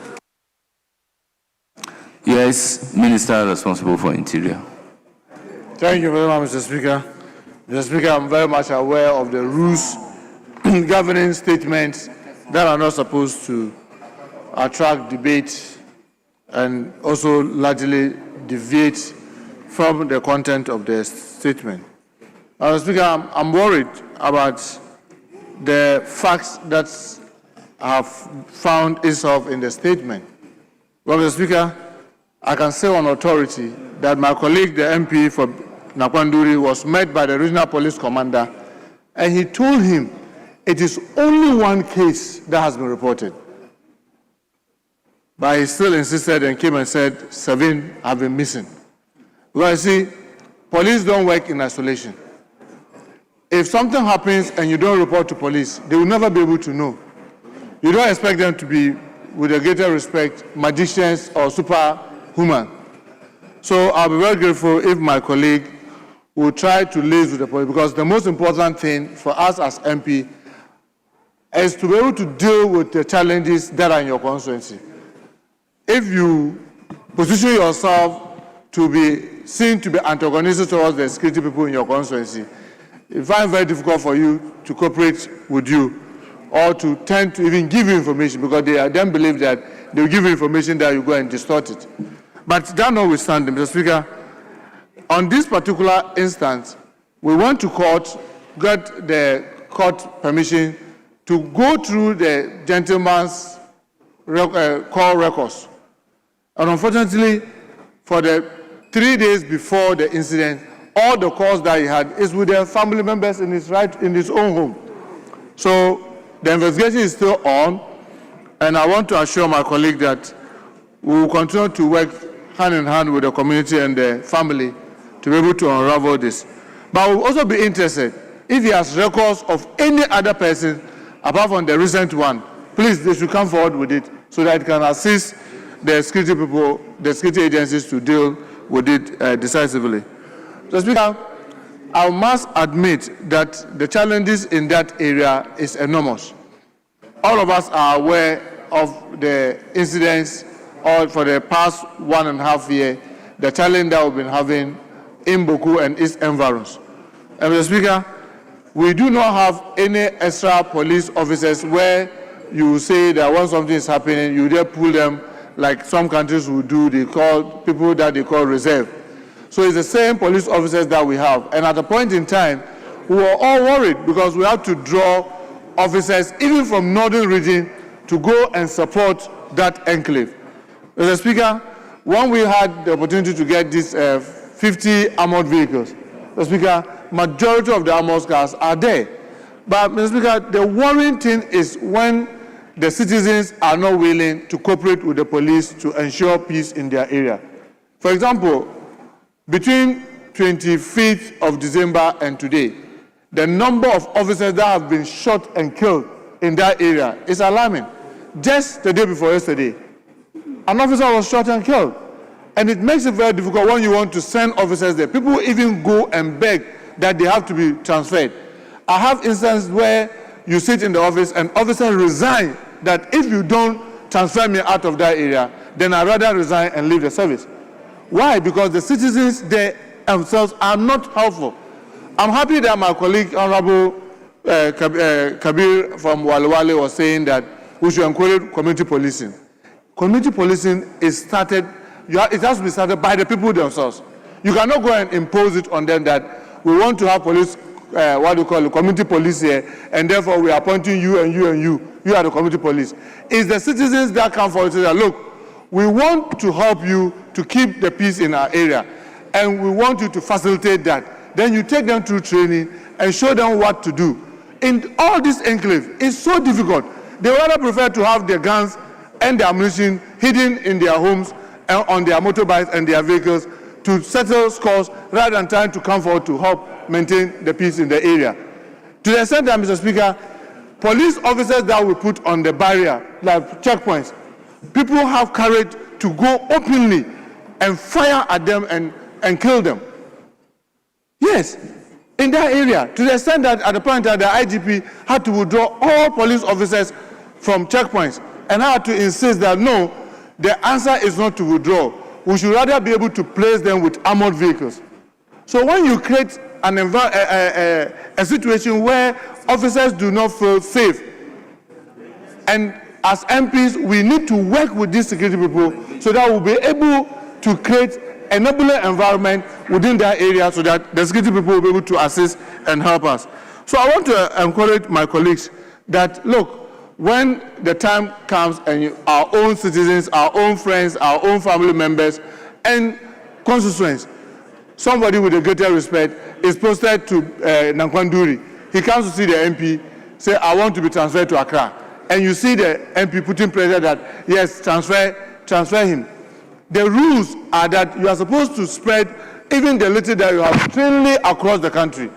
Yes, Minister responsible for Interior. Thank you very much, Mr. Speaker. Mr. Speaker, I'm very much aware of the rules governing statements that are not supposed to attract debate and also largely deviate from the content of the statement. Mr. Speaker, I'm worried about the facts that have found itself in the statement. Well, Mr. Speaker, I can say on authority that my colleague, the MP for Nakwanduri, was met by the regional police commander, and he told him it is only 1 case that has been reported. But he still insisted and came and said 7 have been missing. Well, see, police don't work in isolation. If something happens and you don't report to police, they will never be able to know. You don't expect them to be, with a greater respect, magicians or superhuman. So I'll be very grateful if my colleague will try to liaise with the police, because the most important thing for us as MP is to be able to deal with the challenges that are in your constituency. If you position yourself to be seen to be antagonistic towards the security people in your constituency, it find very difficult for you to cooperate with you or to tend to even give you information, because they then believe that they will give you information that you go and distort it. But that notwithstanding, Mr. Speaker, on this particular instance, we went to court, got the court permission to go through the gentleman's call records. And unfortunately, for the 3 days before the incident, all the calls that he had is with their family members in his own home. So the investigation is still on, and I want to assure my colleague that we will continue to work hand in hand with the community and the family to be able to unravel this. But we'll also be interested if he has records of any other person apart from the recent one. Please, they should come forward with it so that it can assist the security people, the security agencies to deal with it decisively. So, Speaker, I must admit that the challenges in that area is enormous. All of us are aware of the incidents for the past 1.5 years, the challenge that we've been having in Boku and its environs. And Mr. Speaker, we do not have any extra police officers where you say that when something is happening, you just pull them like some countries will do. They call people that they call reserve. So it's the same police officers that we have. And at a point in time, we were all worried because we had to draw officers, even from northern region, to go and support that enclave. Mr. Speaker, when we had the opportunity to get these 50 armored vehicles, Mr. Speaker, majority of the armored cars are there. But, Mr. Speaker, the worrying thing is when the citizens are not willing to cooperate with the police to ensure peace in their area. For example, between 25th of December and today, the number of officers that have been shot and killed in that area is alarming. Just the day before yesterday, an officer was shot and killed. And it makes it very difficult when you want to send officers there. People even go and beg that they have to be transferred. I have instances where you sit in the office and officers resign that if you don't transfer me out of that area, then I'd rather resign and leave the service. Why? Because the citizens there themselves are not helpful. I'm happy that my colleague, Honorable Kabir from Walewale, was saying that we should encourage community policing. Community policing is started, it has to be started by the people themselves. You cannot go and impose it on them that we want to have police, what do you call it, community police here, and therefore we are appointing you and you and you. You are the community police. It's the citizens that come forward and say, look, we want to help you to keep the peace in our area, and we want you to facilitate that. Then you take them through training and show them what to do. In all this enclave, it's so difficult. They rather prefer to have their guns and their ammunition hidden in their homes and on their motorbikes and their vehicles to settle scores rather than trying to come forward to help maintain the peace in the area. To the extent that, Mr. Speaker, police officers that we put on the barrier, like checkpoints, people have courage to go openly and fire at them and kill them. Yes, in that area, to the extent that at the point that the IGP had to withdraw all police officers from checkpoints and had to insist that no, the answer is not to withdraw. We should rather be able to place them with armored vehicles. So when you create a situation where officers do not feel safe, and as MPs, we need to work with these security people so that we'll be able to create a enabling environment within that area so that the security people will be able to assist and help us. So I want to encourage my colleagues that, look, when the time comes and our own citizens, our own friends, our own family members, and constituents, somebody with a greater respect is posted to Nankwanduri. He comes to see the MP, say, I want to be transferred to Accra. And you see the MP putting pressure that, yes, transfer him. The rules are that you are supposed to spread even the little that you have thinly across the country.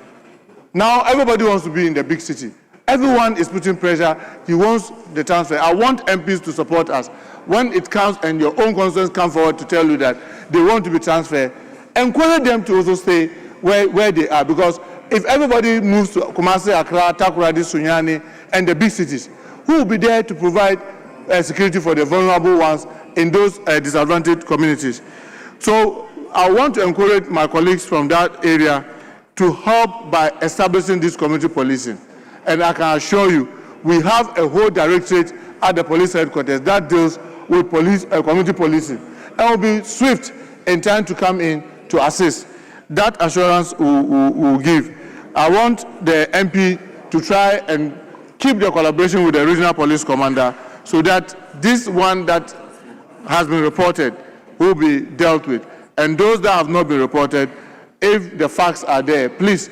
Now everybody wants to be in the big city. Everyone is putting pressure. He wants the transfer. I want MPs to support us. When it comes and your own constituents come forward to tell you that they want to be transferred, encourage them to also stay where they are. Because if everybody moves to Kumasi, Accra, Takoradi, Sunyani, and the big cities, who will be there to provide security for the vulnerable ones in those disadvantaged communities? So I want to encourage my colleagues from that area to help by establishing this community policing. And I can assure you, we have a whole directorate at the police headquarters that deals with community policing. And will be swift in time to come in to assist. That assurance will give. I want the MP to try and keep the collaboration with the regional police commander so that this one that has been reported will be dealt with. And those that have not been reported, if the facts are there, please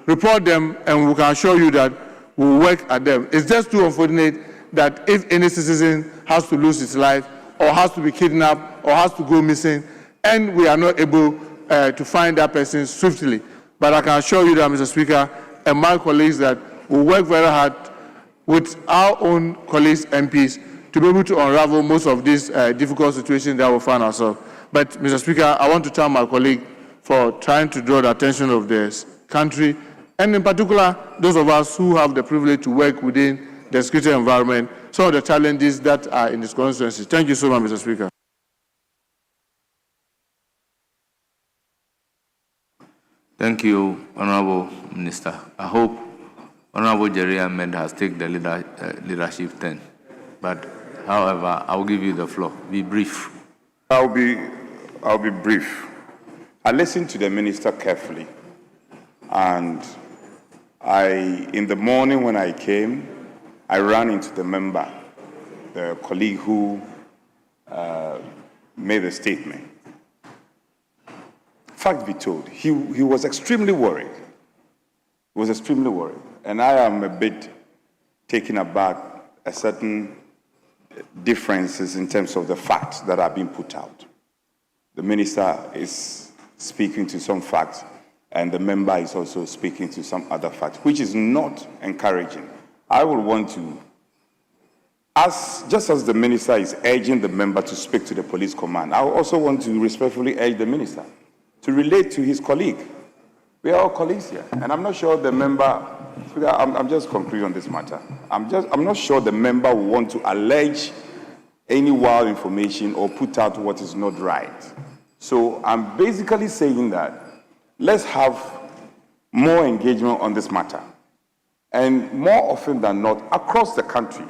report them and we can assure you that we'll work at them. It's just too unfortunate that if any citizen has to lose his life or has to be kidnapped or has to go missing and we are not able to find that person swiftly. But I can assure you that, Mr. Speaker, and my colleagues that will work very hard with our own colleagues, MPs, to be able to unravel most of these difficult situations that we find ourselves. But, Mr. Speaker, I want to thank my colleague for trying to draw the attention of the country, and in particular, those of us who have the privilege to work within the security environment, some of the challenges that are in this constituency. Thank you so much, Mr. Speaker. Thank you, Honorable Minister. I hope Honorable Jerry Ahmed has taken the leadership turn. But, however, I will give you the floor. Be brief. I'll be brief. I listened to the minister carefully, and in the morning when I came, I ran into the member, the colleague who made the statement. Fact be told, he was extremely worried. He was extremely worried. And I am a bit taken aback at certain differences in terms of the facts that are being put out. The minister is speaking to some facts, and the member is also speaking to some other facts, which is not encouraging. I would want to, just as the minister is urging the member to speak to the police command, I also want to respectfully urge the minister to relate to his colleague. We are all colleagues here, and I'm not sure the member, I'm just concluding on this matter. I'm not sure the member will want to allege any wild information or put out what is not right. So I'm basically saying that let's have more engagement on this matter. And more often than not, across the country,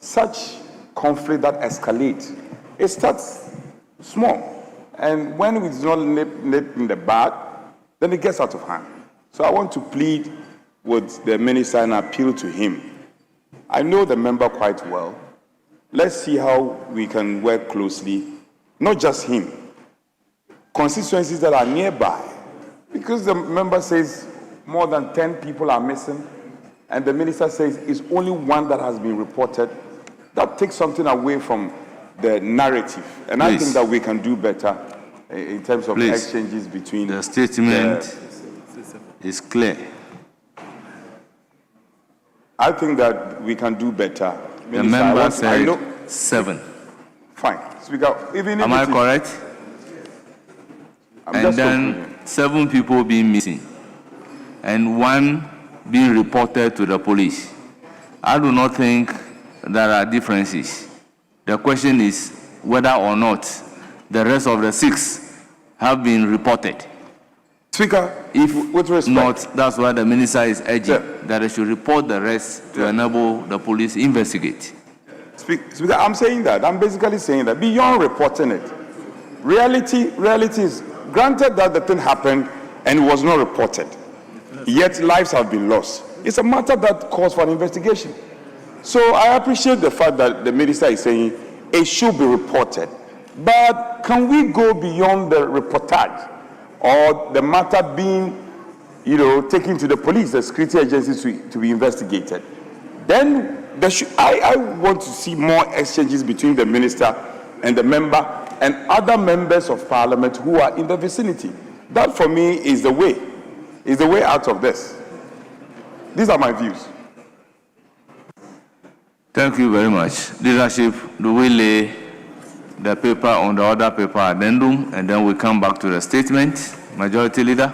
such conflict that escalates, it starts small. And when it's not nipped in the bud, then it gets out of hand. So I want to plead with the minister and appeal to him. I know the member quite well. Let's see how we can work closely, not just him, constituencies that are nearby. Because the member says more than 10 people are missing, and the minister says it's only one that has been reported, that takes something away from the narrative. And I think that we can do better in terms of exchanges between the statement is clear. I think that we can do better. The member said 7. Fine. Speaker, even am I correct? And then 7 people being missing and 1 being reported to the police. I do not think there are differences. The question is whether or not the rest of the 6 have been reported. Speaker, if with respect, not, that's why the minister is urging that they should report the rest to enable the police investigate. Speaker, I'm saying that. I'm basically saying that beyond reporting it, reality is granted that the thing happened and it was not reported, yet lives have been lost. It's a matter that calls for an investigation. So I appreciate the fact that the minister is saying it should be reported. But can we go beyond the reportage or the matter being, taken to the police, the security agencies to be investigated? Then I want to see more exchanges between the minister and the member and other members of parliament who are in the vicinity. That for me is the way out of this. These are my views. Thank you very much. Leadership, do we lay the paper on the other paper addendum and then we come back to the statement? Majority Leader?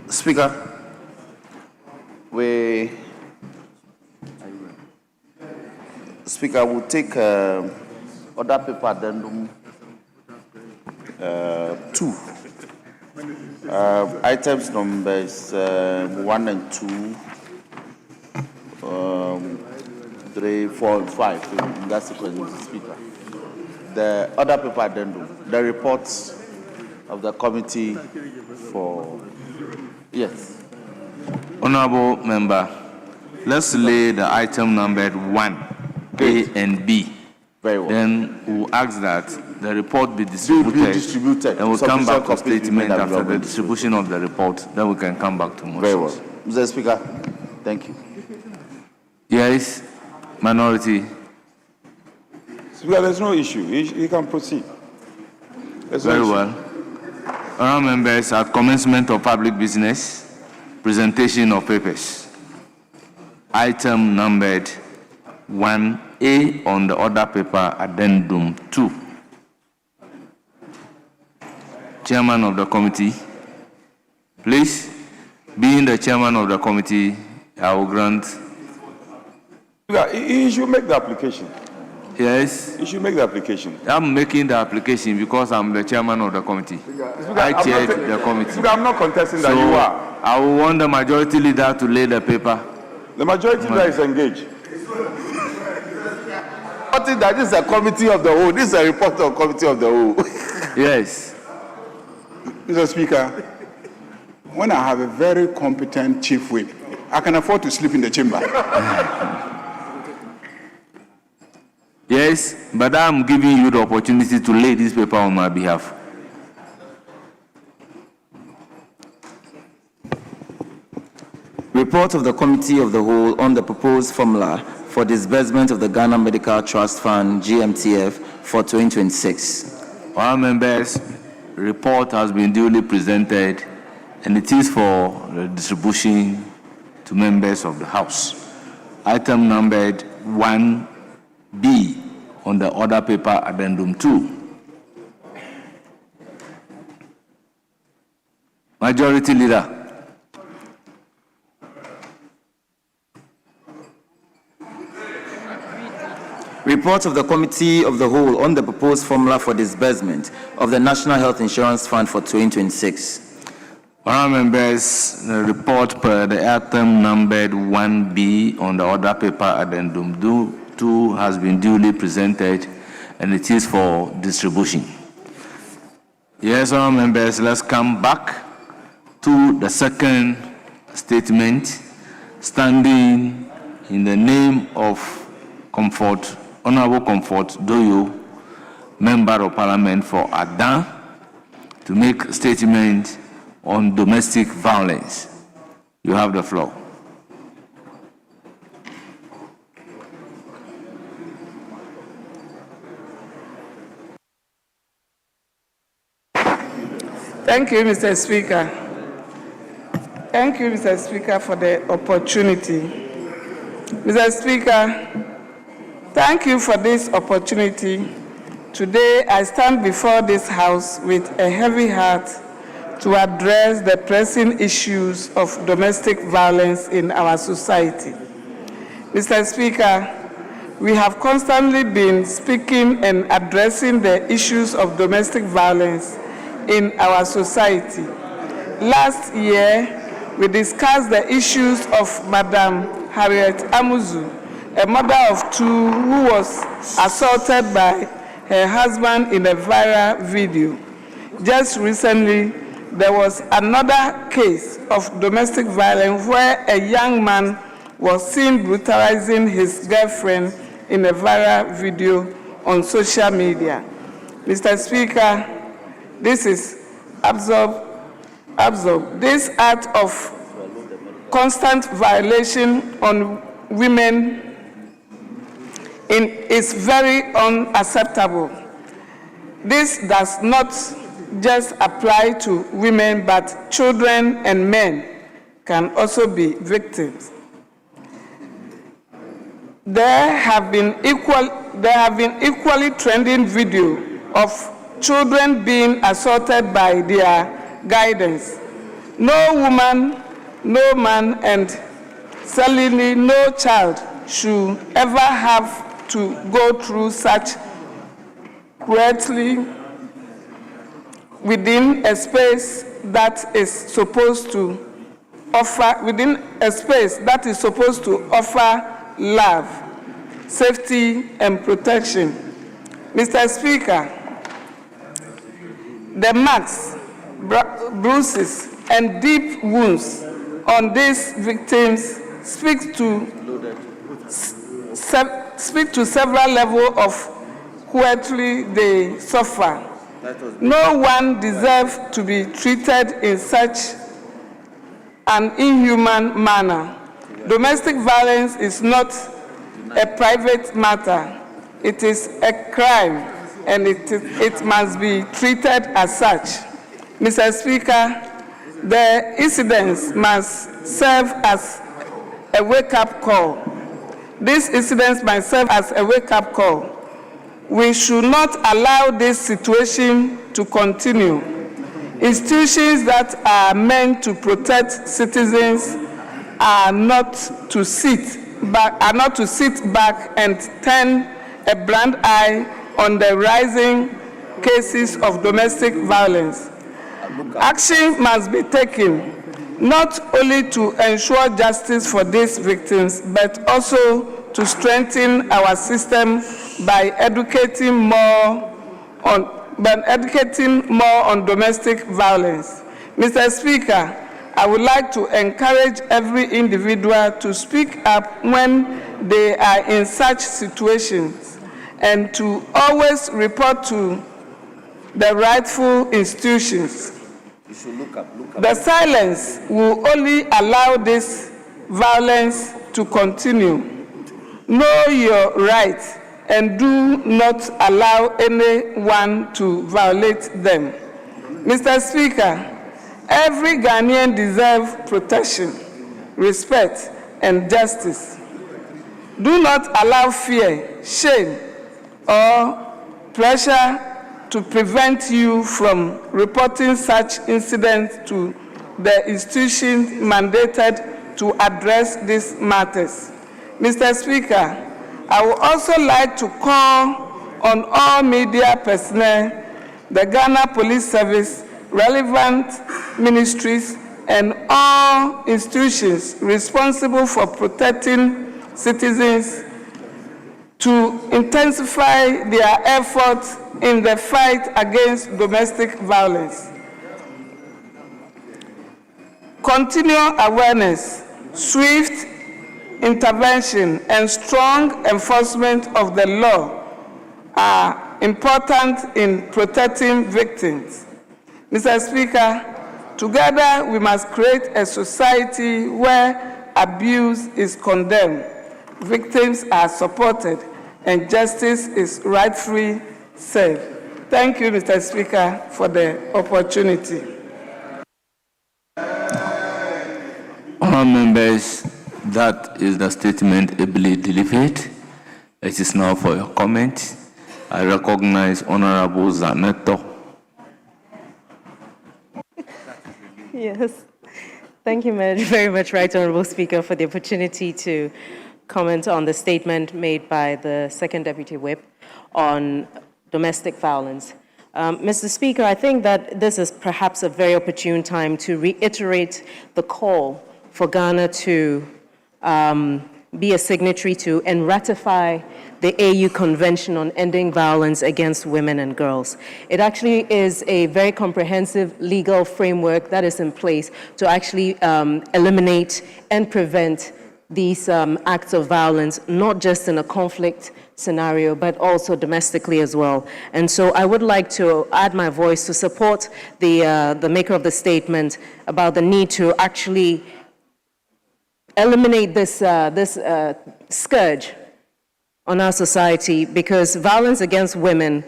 Speaker, Speaker, we'll take other paper addendum 2. Items numbers 1 and 2, 3, 4, and 5. In that sequence, Mr. Speaker. The other paper addendum, the reports of the committee for. Yes. Honorable Member, let's lay the item numbered 1, A and B. Very well. Then we'll ask that the report be distributed. Then we'll come back to statement after the distribution of the report. Then we can come back to motions. Very well. Mr. Speaker, thank you. Yes, minority. Speaker, there's no issue. You can proceed. Very well. Honourable members, at commencement of public business, presentation of papers. Item numbered 1A on the order paper addendum 2. Chairman of the committee, please. Being the chairman of the committee, I will grant. You should make the application. Yes. You should make the application. I'm making the application because I'm the chairman of the committee. I chaired the committee. I'm not contesting that you are. I will want the majority leader to lay the paper. The majority leader is engaged. I think that this is a committee of the whole. This is a report of committee of the whole. Yes. Mr. Speaker, when I have a very competent chief whip, I can afford to sleep in the chamber. Yes, but I'm giving you the opportunity to lay this paper on my behalf. Report of the Committee of the Whole on the proposed formula for disbursement of the Ghana Medical Trust Fund, GMTF, for 2026. All members, report has been duly presented and it is for the distribution to members of the House. Item numbered 1B on the order paper addendum 2. Majority Leader. Report of the Committee of the Whole on the proposed formula for disbursement of the National Health Insurance Fund for 2026. Honourable members, the report per the item numbered 1B on the order paper addendum 2 has been duly presented and it is for distribution. Yes, honourable members, let's come back to the second statement, standing in the name of Honourable Comfort Doyo, Member of Parliament for Adan, to make a statement on domestic violence. You have the floor. Thank you, Mr. Speaker. Thank you, Mr. Speaker, for the opportunity. Mr. Speaker, thank you for this opportunity. Today, I stand before this House with a heavy heart to address the pressing issues of domestic violence in our society. Mr. Speaker, we have constantly been speaking and addressing the issues of domestic violence in our society. Last year, we discussed the issues of Madam Harriet Amuzu, a mother of 2 who was assaulted by her husband in a viral video. Just recently, there was another case of domestic violence where a young man was seen brutalizing his girlfriend in a viral video on social media. Mr. Speaker, this is this act of constant violation on women is very unacceptable. This does not just apply to women, but children and men can also be victims. There have been equally trending videos of children being assaulted by their guidance. No woman, no man, and certainly no child should ever have to go through such cruelty within a space that is supposed to offer love, safety, and protection. Mr. Speaker, the marks, bruises, and deep wounds on these victims speak to several levels of cruelty they suffer. No one deserves to be treated in such an inhuman manner. Domestic violence is not a private matter. It is a crime, and it must be treated as such. Mr. Speaker, the incidents must serve as a wake-up call. These incidents must serve as a wake-up call. We should not allow this situation to continue. Institutions that are meant to protect citizens are not to sit back and turn a blind eye on the rising cases of domestic violence. Action must be taken not only to ensure justice for these victims, but also to strengthen our system by educating more on domestic violence. Mr. Speaker, I would like to encourage every individual to speak up when they are in such situations and to always report to the rightful institutions. The silence will only allow this violence to continue. Know your rights and do not allow anyone to violate them. Mr. Speaker, every Ghanaian deserves protection, respect, and justice. Do not allow fear, shame, or pressure to prevent you from reporting such incidents to the institutions mandated to address these matters. Mr. Speaker, I would also like to call on all media personnel, the Ghana Police Service, relevant ministries, and all institutions responsible for protecting citizens to intensify their efforts in the fight against domestic violence. Continual awareness, swift intervention, and strong enforcement of the law are important in protecting victims. Mr. Speaker, together we must create a society where abuse is condemned, victims are supported, and justice is rightfully served. Thank you, Mr. Speaker, for the opportunity. Honourable members, that is the statement ably delivered. It is now for your comment. I recognize Honourable Zaneto. Yes. Thank you very much, Right Honourable Speaker, for the opportunity to comment on the statement made by the Second Deputy Whip on domestic violence. Mr. Speaker, I think that this is perhaps a very opportune time to reiterate the call for Ghana to be a signatory to and ratify the AU Convention on Ending Violence Against Women and Girls. It actually is a very comprehensive legal framework that is in place to actually eliminate and prevent these acts of violence, not just in a conflict scenario, but also domestically as well. And so I would like to add my voice to support the maker of the statement about the need to actually eliminate this scourge on our society, because violence against women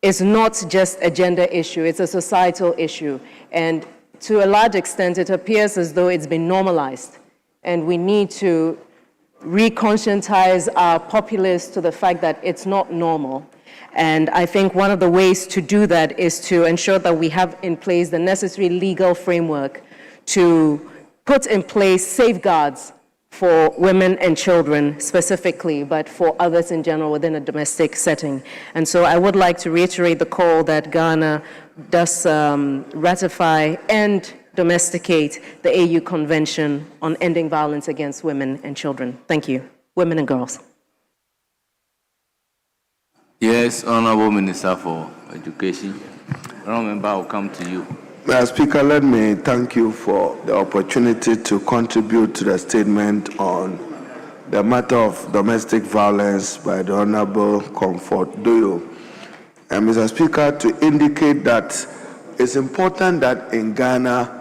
is not just a gender issue, it's a societal issue. And to a large extent, it appears as though it's been normalized. And we need to reconscientize our populace to the fact that it's not normal. And I think one of the ways to do that is to ensure that we have in place the necessary legal framework to put in place safeguards for women and children specifically, but for others in general within a domestic setting. And so I would like to reiterate the call that Ghana does ratify and domesticate the AU Convention on Ending Violence Against Women and Children. Thank you. Women and girls. Yes, Honorable Minister for Education. Honorable Member, I'll come to you. Mr. Speaker, let me thank you for the opportunity to contribute to the statement on the matter of domestic violence by the Honorable Comfort Doyo. And Mr. Speaker, to indicate that it's important that in Ghana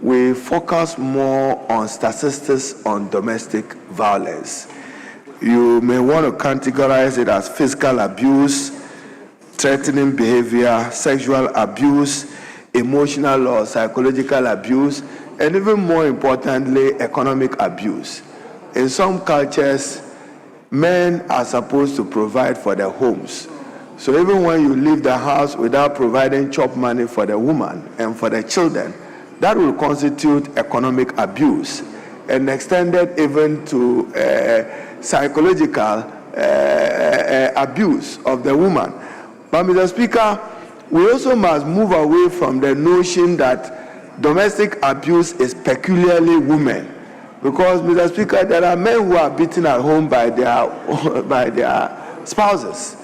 we focus more on statistics on domestic violence. You may want to categorize it as physical abuse, threatening behavior, sexual abuse, emotional or psychological abuse, and even more importantly, economic abuse. In some cultures, men are supposed to provide for their homes. So even when you leave the house without providing chop money for the woman and for the children, that will constitute economic abuse, and extended even to psychological abuse of the woman. But Mr. Speaker, we also must move away from the notion that domestic abuse is peculiarly women. Because, Mr. Speaker, there are men who are beaten at home by their spouses.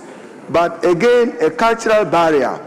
But again, a cultural barrier.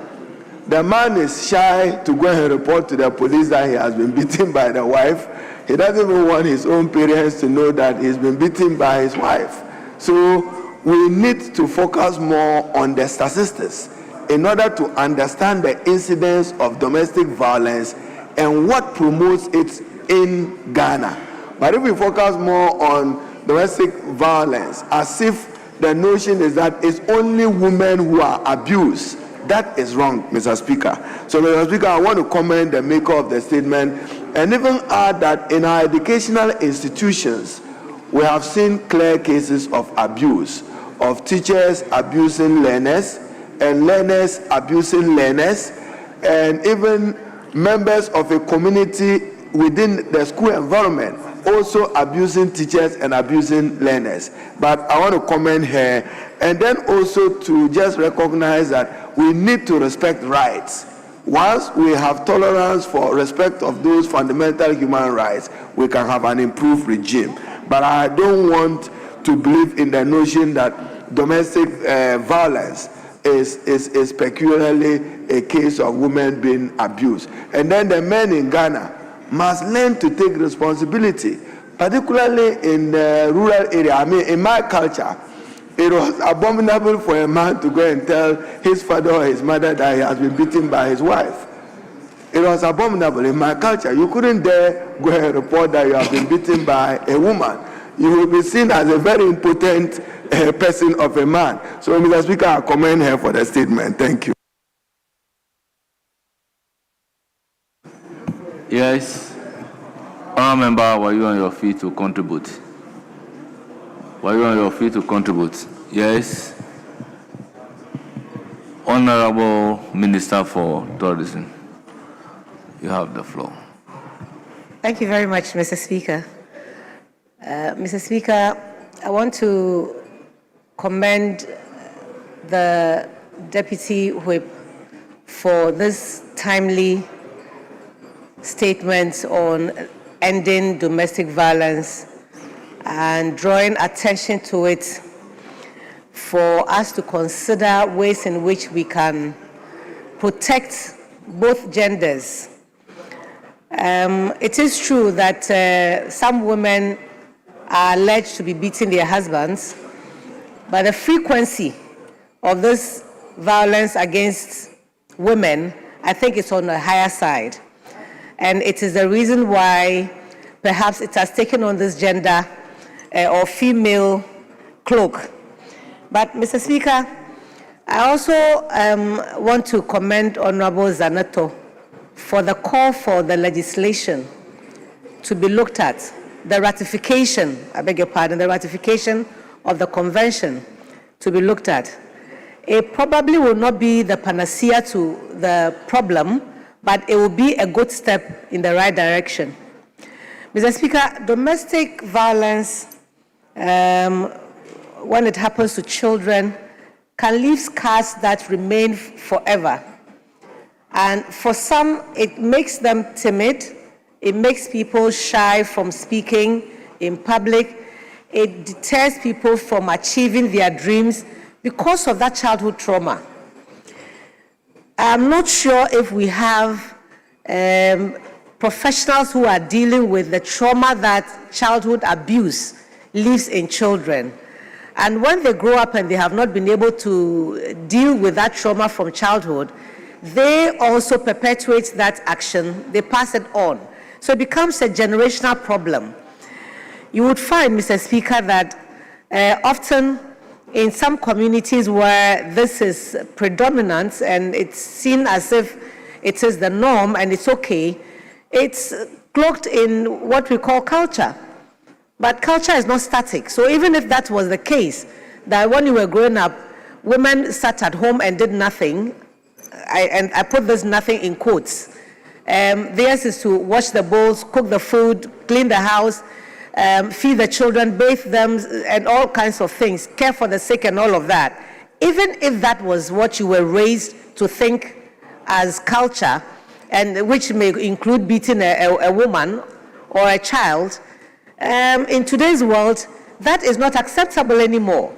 The man is shy to go and report to the police that he has been beaten by the wife. He doesn't even want his own parents to know that he's been beaten by his wife. So we need to focus more on the statistics in order to understand the incidence of domestic violence and what promotes it in Ghana. But if we focus more on domestic violence as if the notion is that it's only women who are abused, that is wrong, Mr. Speaker. So, Mr. Speaker, I want to commend the maker of the statement and even add that in our educational institutions, we have seen clear cases of abuse, of teachers abusing learners, and learners abusing learners, and even members of a community within the school environment also abusing teachers and abusing learners. But I want to commend her, and then also to just recognize that we need to respect rights. Once we have tolerance for respect of those fundamental human rights, we can have an improved regime. But I don't want to believe in the notion that domestic violence is peculiarly a case of women being abused. And then the men in Ghana must learn to take responsibility, particularly in the rural area. I mean, in my culture, it was abominable for a man to go and tell his father or his mother that he has been beaten by his wife. It was abominable in my culture. You couldn't dare go and report that you have been beaten by a woman. You will be seen as a very impotent person of a man. So, Mr. Speaker, I commend her for the statement. Thank you. Yes. Honourable Member, were you on your feet to contribute? Were you on your feet to contribute? Yes. Honourable Minister for Tourism, you have the floor. Thank you very much, Mr. Speaker. Mr. Speaker, I want to commend the Deputy Whip for this timely statement on ending domestic violence and drawing attention to it for us to consider ways in which we can protect both genders. It is true that some women are alleged to be beating their husbands, but the frequency of this violence against women, I think, is on the higher side. And it is the reason why perhaps it has taken on this gender or female cloak. But, Mr. Speaker, I also want to commend Honorable Zanato for the call for the legislation to be looked at, the ratification, I beg your pardon, the ratification of the convention to be looked at. It probably will not be the panacea to the problem, but it will be a good step in the right direction. Mr. Speaker, domestic violence, when it happens to children, can leave scars that remain forever. And for some, it makes them timid. It makes people shy from speaking in public. It deters people from achieving their dreams because of that childhood trauma. I'm not sure if we have professionals who are dealing with the trauma that childhood abuse leaves in children. And when they grow up and they have not been able to deal with that trauma from childhood, they also perpetuate that action, they pass it on. So it becomes a generational problem. You would find, Mr. Speaker, that often in some communities where this is predominant and it's seen as if it is the norm and it's okay, it's cloaked in what we call culture. But culture is not static. So even if that was the case, that when you were growing up, women sat at home and did nothing, and I put this nothing in quotes. Theirs is to wash the bowls, cook the food, clean the house, feed the children, bathe them, and all kinds of things, care for the sick and all of that. Even if that was what you were raised to think as culture, and which may include beating a woman or a child, in today's world, that is not acceptable anymore.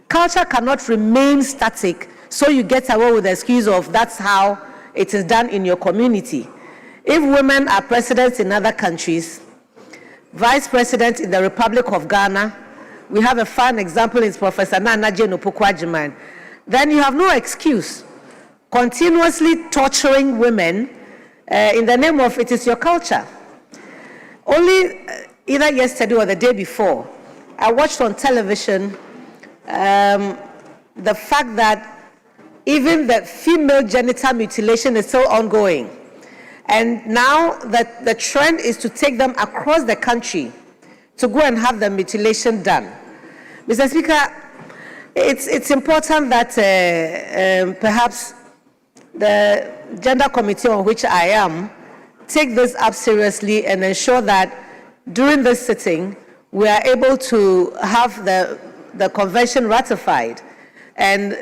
Culture cannot remain static, so you get away with the excuse of that's how it is done in your community. If women are presidents in other countries, vice president in the Republic of Ghana, we have a fine example in Professor Nana Jane Opoku-Agyeman, then you have no excuse continuously torturing women in the name of it is your culture. Only either yesterday or the day before, I watched on television the fact that even the female genital mutilation is still ongoing. And now that the trend is to take them across the country to go and have the mutilation done. Mr. Speaker, it's important that perhaps the Gender Committee on which I am take this up seriously and ensure that during this sitting, we are able to have the convention ratified and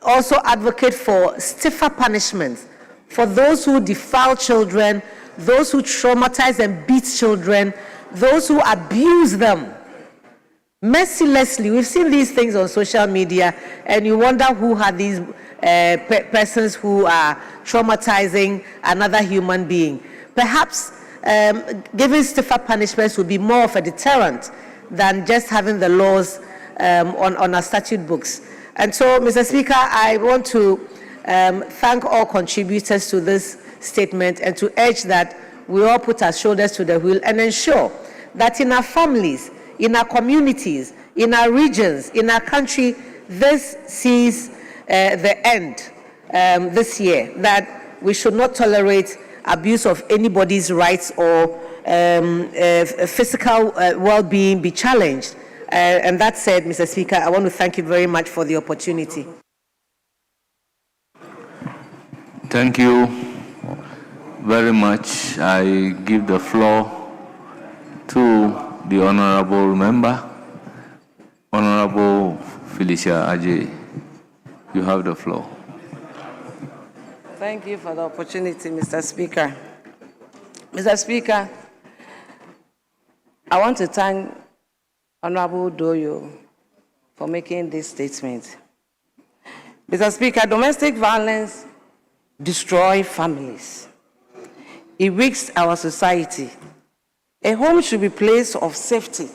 also advocate for stiffer punishments for those who defile children, those who traumatize and beat children, those who abuse them mercilessly. We've seen these things on social media, and you wonder who are these persons who are traumatizing another human being. Perhaps giving stiffer punishments would be more of a deterrent than just having the laws on our statute books. And so, Mr. Speaker, I want to thank all contributors to this statement and to urge that we all put our shoulders to the wheel and ensure that in our families, in our communities, in our regions, in our country, this sees the end this year, that we should not tolerate abuse of anybody's rights or physical well-being be challenged. And that said, Mr. Speaker, I want to thank you very much for the opportunity. Thank you very much. I give the floor to the Honorable Member, Honorable Felicia Ajay. You have the floor. Thank you for the opportunity, Mr. Speaker. Mr. Speaker, I want to thank Honorable Doyo for making this statement. Mr. Speaker, domestic violence destroys families. It weakens our society. A home should be a place of safety,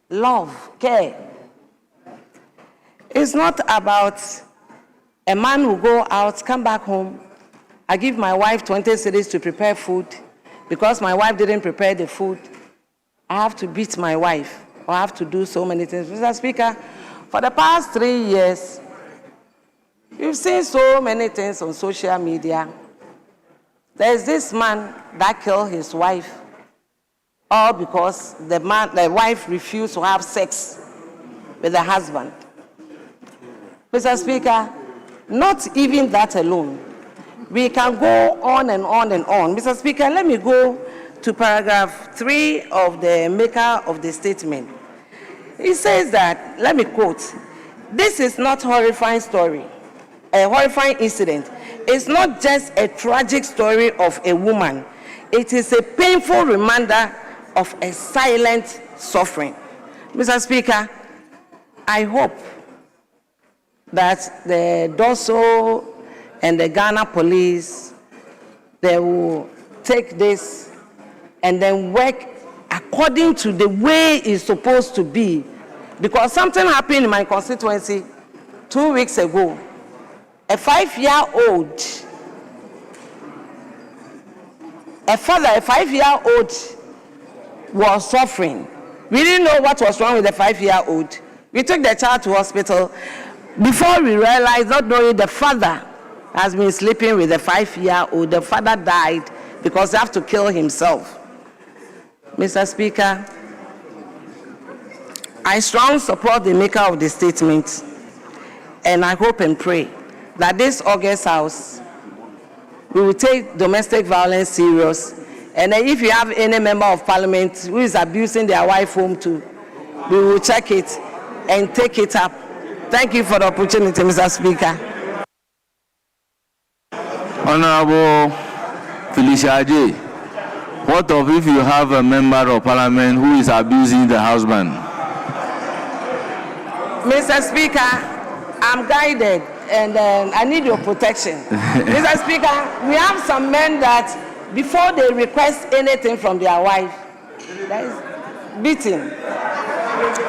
love, care. It's not about a man who go out, come back home. I give my wife 20 cedis to prepare food because my wife didn't prepare the food. I have to beat my wife, or I have to do so many things. Mr. Speaker, for the past 3 years, you've seen so many things on social media. There's this man that killed his wife, all because the wife refused to have sex with the husband. Mr. Speaker, not even that alone. We can go on and on and on. Mr. Speaker, let me go to paragraph 3 of the maker of the statement. He says that, let me quote, "This is not a horrifying story, a horrifying incident. It's not just a tragic story of a woman. It is a painful reminder of a silent suffering." Mr. Speaker, I hope that the DOSO and the Ghana police, they will take this and then work according to the way it's supposed to be. Because something happened in my constituency 2 weeks ago. A 5-year-old, a 5-year-old was suffering. We didn't know what was wrong with the 5-year-old. We took the child to hospital. Before we realized, not knowing the father has been sleeping with the 5-year-old, the father died because he had to kill himself. Mr. Speaker, I strongly support the maker of the statement, and I hope and pray that this August House, we will take domestic violence serious, and then if you have any member of parliament who is abusing their wife home too, we will check it and take it up. Thank you for the opportunity, Mr. Speaker. Honorable Felicia J., what of if you have a member of parliament who is abusing the husband? Mr. Speaker, I'm guided and I need your protection. Mr. Speaker, we have some men that before they request anything from their wife, that is beating.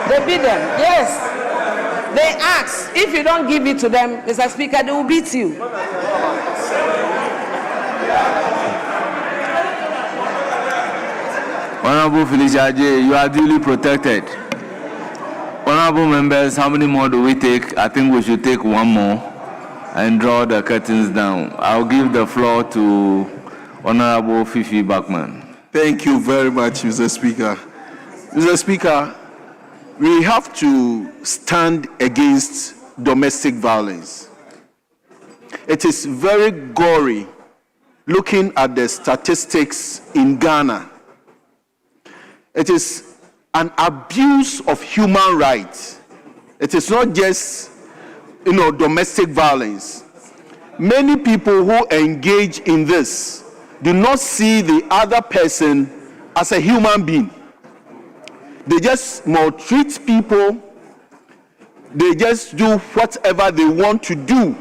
They beat them, yes. They ask, if you don't give it to them, Mr. Speaker, they will beat you. Honorable Felicia J., you are duly protected. Honorable members, how many more do we take? I think we should take one more and draw the curtains down. I'll give the floor to Honorable Fifi Bachman. Thank you very much, Mr. Speaker. Mr. Speaker, we have to stand against domestic violence. It is very gory looking at the statistics in Ghana. It is an abuse of human rights. It is not just, domestic violence. Many people who engage in this do not see the other person as a human being. They just maltreat people. They just do whatever they want to do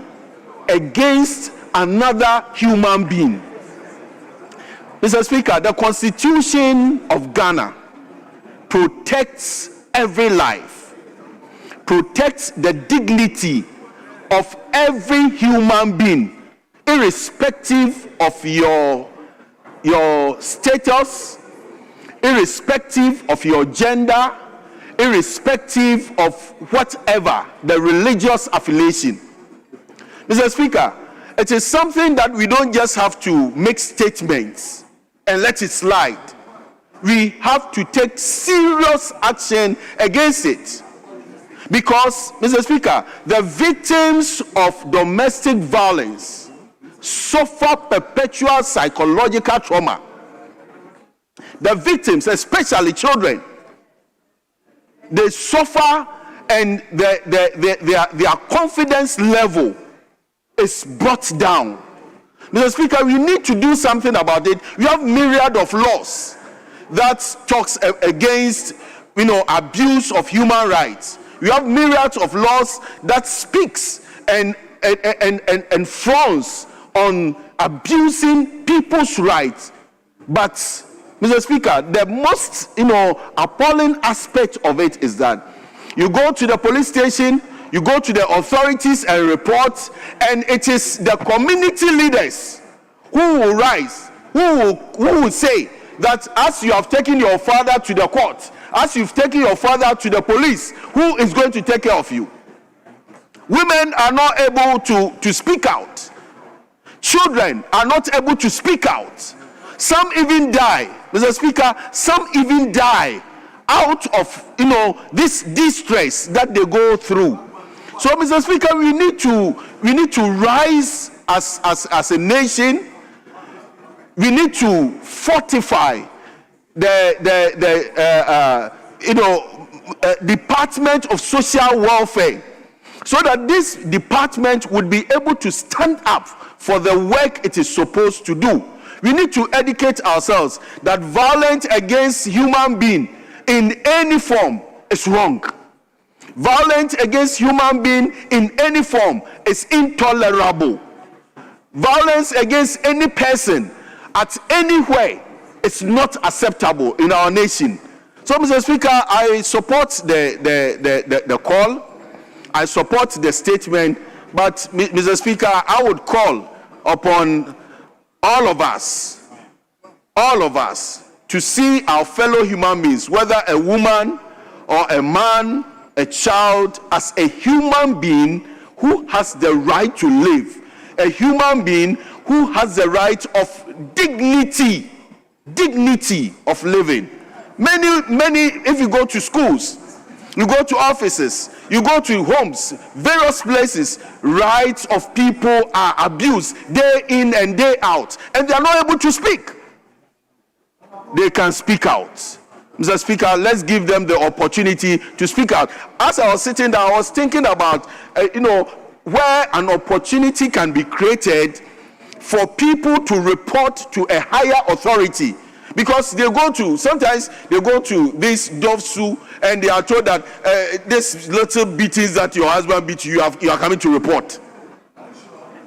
against another human being. Mr. Speaker, the Constitution of Ghana protects every life, protects the dignity of every human being, irrespective of your status, irrespective of your gender, irrespective of whatever the religious affiliation. Mr. Speaker, it is something that we don't just have to make statements and let it slide. We have to take serious action against it. Because, Mr. Speaker, the victims of domestic violence suffer perpetual psychological trauma. The victims, especially children, they suffer, and their confidence level is brought down. Mr. Speaker, we need to do something about it. We have myriad of laws that talks against, abuse of human rights. We have myriad of laws that speaks and frowns on abusing people's rights. But, Mr. Speaker, the most, appalling aspect of it is that you go to the police station, you go to the authorities and report, and it is the community leaders who will rise, who will say that as you have taken your father to the court, as you've taken your father to the police, who is going to take care of you? Women are not able to speak out. Children are not able to speak out. Some even die, Mr. Speaker, some even die out of, this distress that they go through. So, Mr. Speaker, we need to rise as a nation. We need to fortify the Department of Social Welfare, so that this department would be able to stand up for the work it is supposed to do. We need to educate ourselves that violence against human being in any form is wrong. Violence against human being in any form is intolerable. Violence against any person at anywhere is not acceptable in our nation. So, Mr. Speaker, I support the call. I support the statement, but Mr. Speaker, I would call upon all of us to see our fellow human beings, whether a woman or a man, a child, as a human being who has the right to live, a human being who has the right of dignity of living. Many, if you go to schools, you go to offices, you go to homes, various places, rights of people are abused day in and day out, and they are not able to speak. They can speak out. Mr. Speaker, let's give them the opportunity to speak out. As I was sitting there, I was thinking about, where an opportunity can be created for people to report to a higher authority. Because sometimes they go to this Dovsu and they are told that this little beatings that your husband beat you, you are coming to report.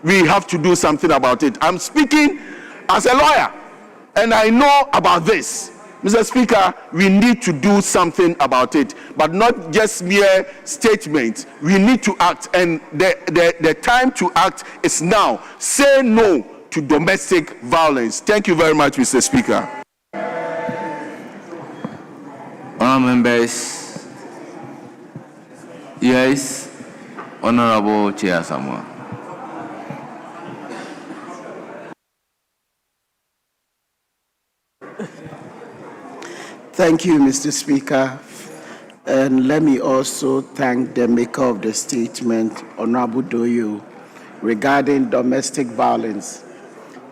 We have to do something about it. I'm speaking as a lawyer and I know about this. Mr. Speaker, we need to do something about it, but not just mere statements. We need to act, and the time to act is now. Say no to domestic violence. Thank you very much, Mr. Speaker. Honourable members, yes, Honourable Chair Samuel. Thank you, Mr. Speaker. And let me also thank the maker of the statement, Honorable Doyo, regarding domestic violence.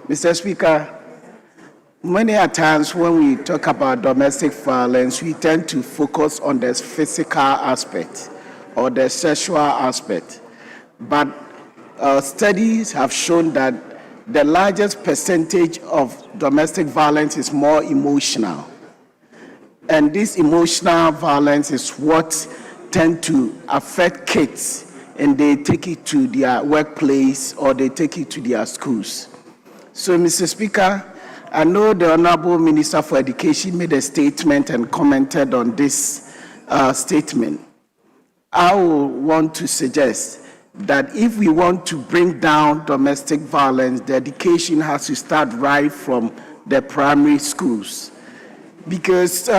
Mr. Speaker, many a times when we talk about domestic violence, we tend to focus on the physical aspect or the sexual aspect. But studies have shown that the largest percentage of domestic violence is more emotional. And this emotional violence is what tend to affect kids, and they take it to their workplace or they take it to their schools. So, Mr. Speaker, I know the Honorable Minister for Education made a statement and commented on this statement. I would want to suggest that if we want to bring down domestic violence, the education has to start right from the primary schools. Because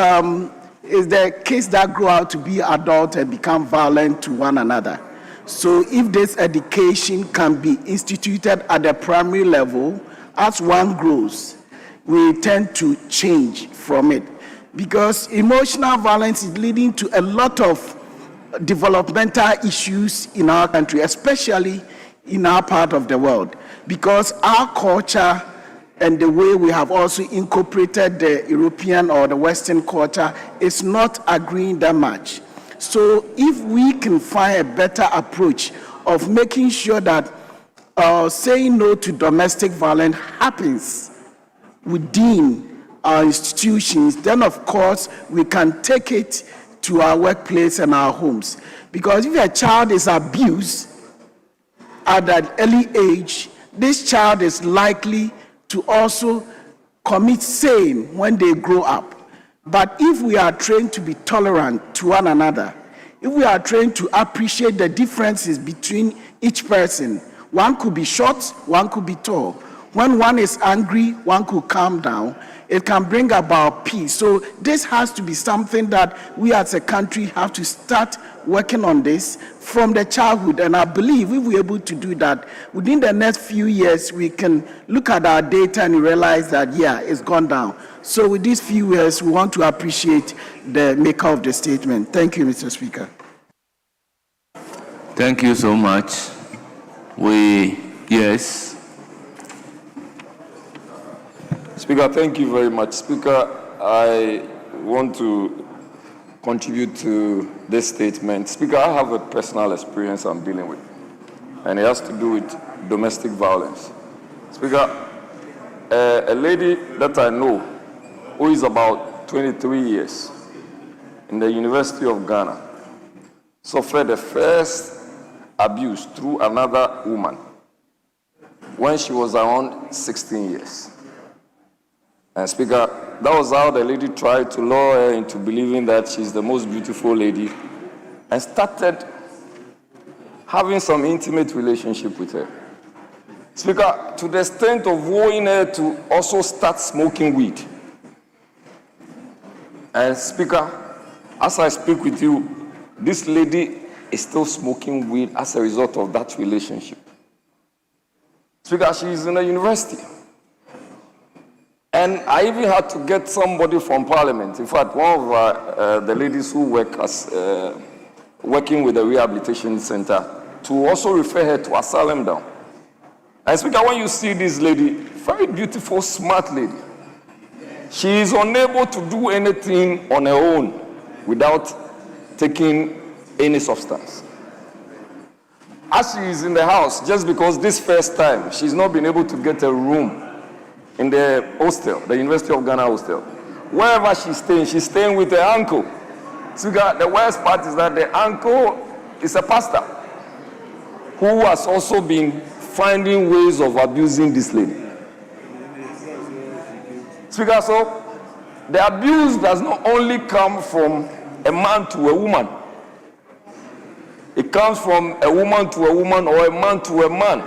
it's the kids that grow out to be adults and become violent to one another. So if this education can be instituted at the primary level, as one grows, we tend to change from it. Because emotional violence is leading to a lot of developmental issues in our country, especially in our part of the world. Because our culture and the way we have also incorporated the European or the Western culture is not agreeing that much. So if we can find a better approach of making sure that saying no to domestic violence happens within our institutions, then of course we can take it to our workplace and our homes. Because if a child is abused at an early age, this child is likely to also commit sin when they grow up. But if we are trained to be tolerant to one another, if we are trained to appreciate the differences between each person, one could be short, one could be tall, When one is angry, one could calm down. It can bring about peace. So this has to be something that we as a country have to start working on this from the childhood. And I believe if we're able to do that, within the next few years, we can look at our data and realize that, yeah, it's gone down. So with these few years, we want to appreciate the maker of the statement. Thank you, Mr. Speaker. Thank you so much. Yes. Speaker, thank you very much. Speaker, I want to contribute to this statement. Speaker, I have a personal experience I'm dealing with, and it has to do with domestic violence. Speaker, a lady that I know who is about 23 years in the University of Ghana suffered the first abuse through another woman when she was around 16 years. And Speaker, that was how the lady tried to lure her into believing that she's the most beautiful lady and started having some intimate relationship with her. Speaker, to the extent of wooing her to also start smoking weed. And Speaker, as I speak with you, this lady is still smoking weed as a result of that relationship. Speaker, she is in a university. And I even had to get somebody from Parliament. In fact, one of the ladies who work as working with the rehabilitation center to also refer her to Asylum Down. And Speaker, when you see this lady, very beautiful, smart lady, she is unable to do anything on her own without taking any substance. As she is in the house, just because this first time she's not been able to get a room in the hostel, the University of Ghana hostel. Wherever she's staying with her uncle. Speaker, the worst part is that the uncle is a pastor who has also been finding ways of abusing this lady. Speaker, so the abuse does not only come from a man to a woman. It comes from a woman to a woman or a man to a man.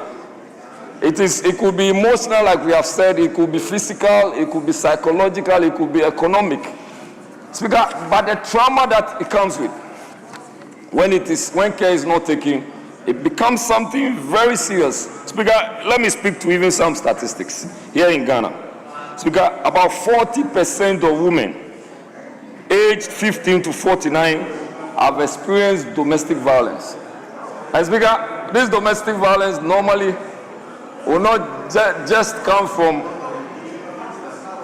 It could be emotional, like we have said, it could be physical, it could be psychological, it could be economic. Speaker, but the trauma that it comes with, when care is not taken, it becomes something very serious. Speaker, let me speak to even some statistics here in Ghana. Speaker, about 40% of women aged 15 to 49 have experienced domestic violence. And Speaker, this domestic violence normally will not just come from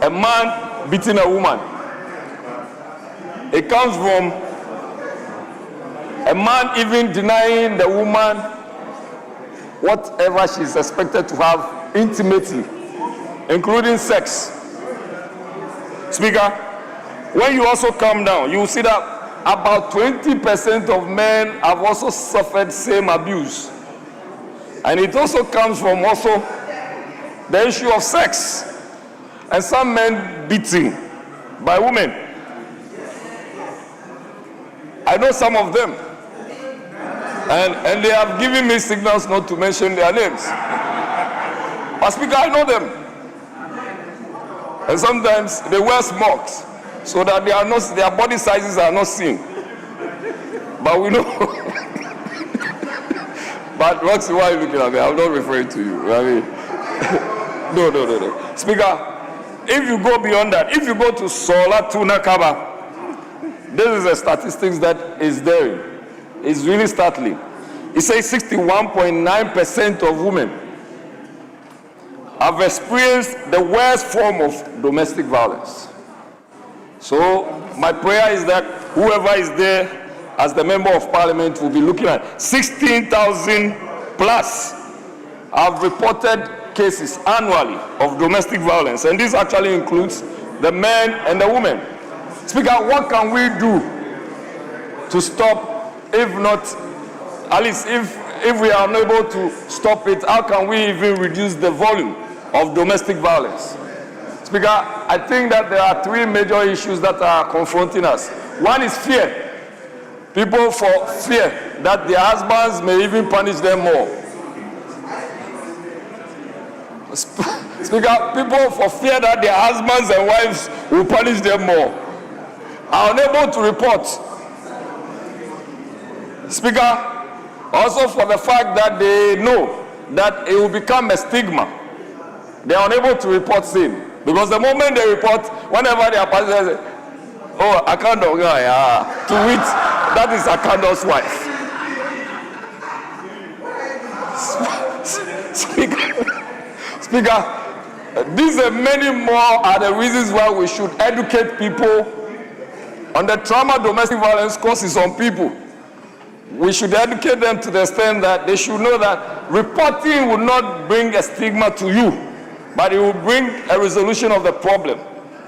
a man beating a woman. It comes from a man even denying the woman whatever she's expected to have intimately, including sex. Speaker, when you also come down, you will see that about 20% of men have also suffered same abuse. And it also comes from also the issue of sex. And some men beaten by women. I know some of them. And they have given me signals not to mention their names. But Speaker, I know them. And sometimes they wear smocks so that their body sizes are not seen. But we know. But Roxy, why are you looking at me? I'm not referring to you. I mean, no. Speaker, if you go beyond that, if you go to Sola Tuna Kaba, this is a statistics that is there. It's really startling. It says 61.9% of women have experienced the worst form of domestic violence. So my prayer is that whoever is there as the member of parliament will be looking at 16,000 plus have reported cases annually of domestic violence, and this actually includes the men and the women. Speaker, what can we do to stop, if not, at least if we are unable to stop it, how can we even reduce the volume of domestic violence? Speaker, I think that there are three major issues that are confronting us. One is fear. People for fear that their husbands may even punish them more. Speaker, people for fear that their husbands and wives will punish them more are unable to report. Speaker, also for the fact that they know that it will become a stigma, they are unable to report sin. Because the moment they report, whenever they are passing, they say, oh, Akando guy, to which that is Akando's wife. Speaker, these and many more are the reasons why we should educate people on the trauma domestic violence causes on people. We should educate them to the extent that they should know that reporting will not bring a stigma to you, but it will bring a resolution of the problem.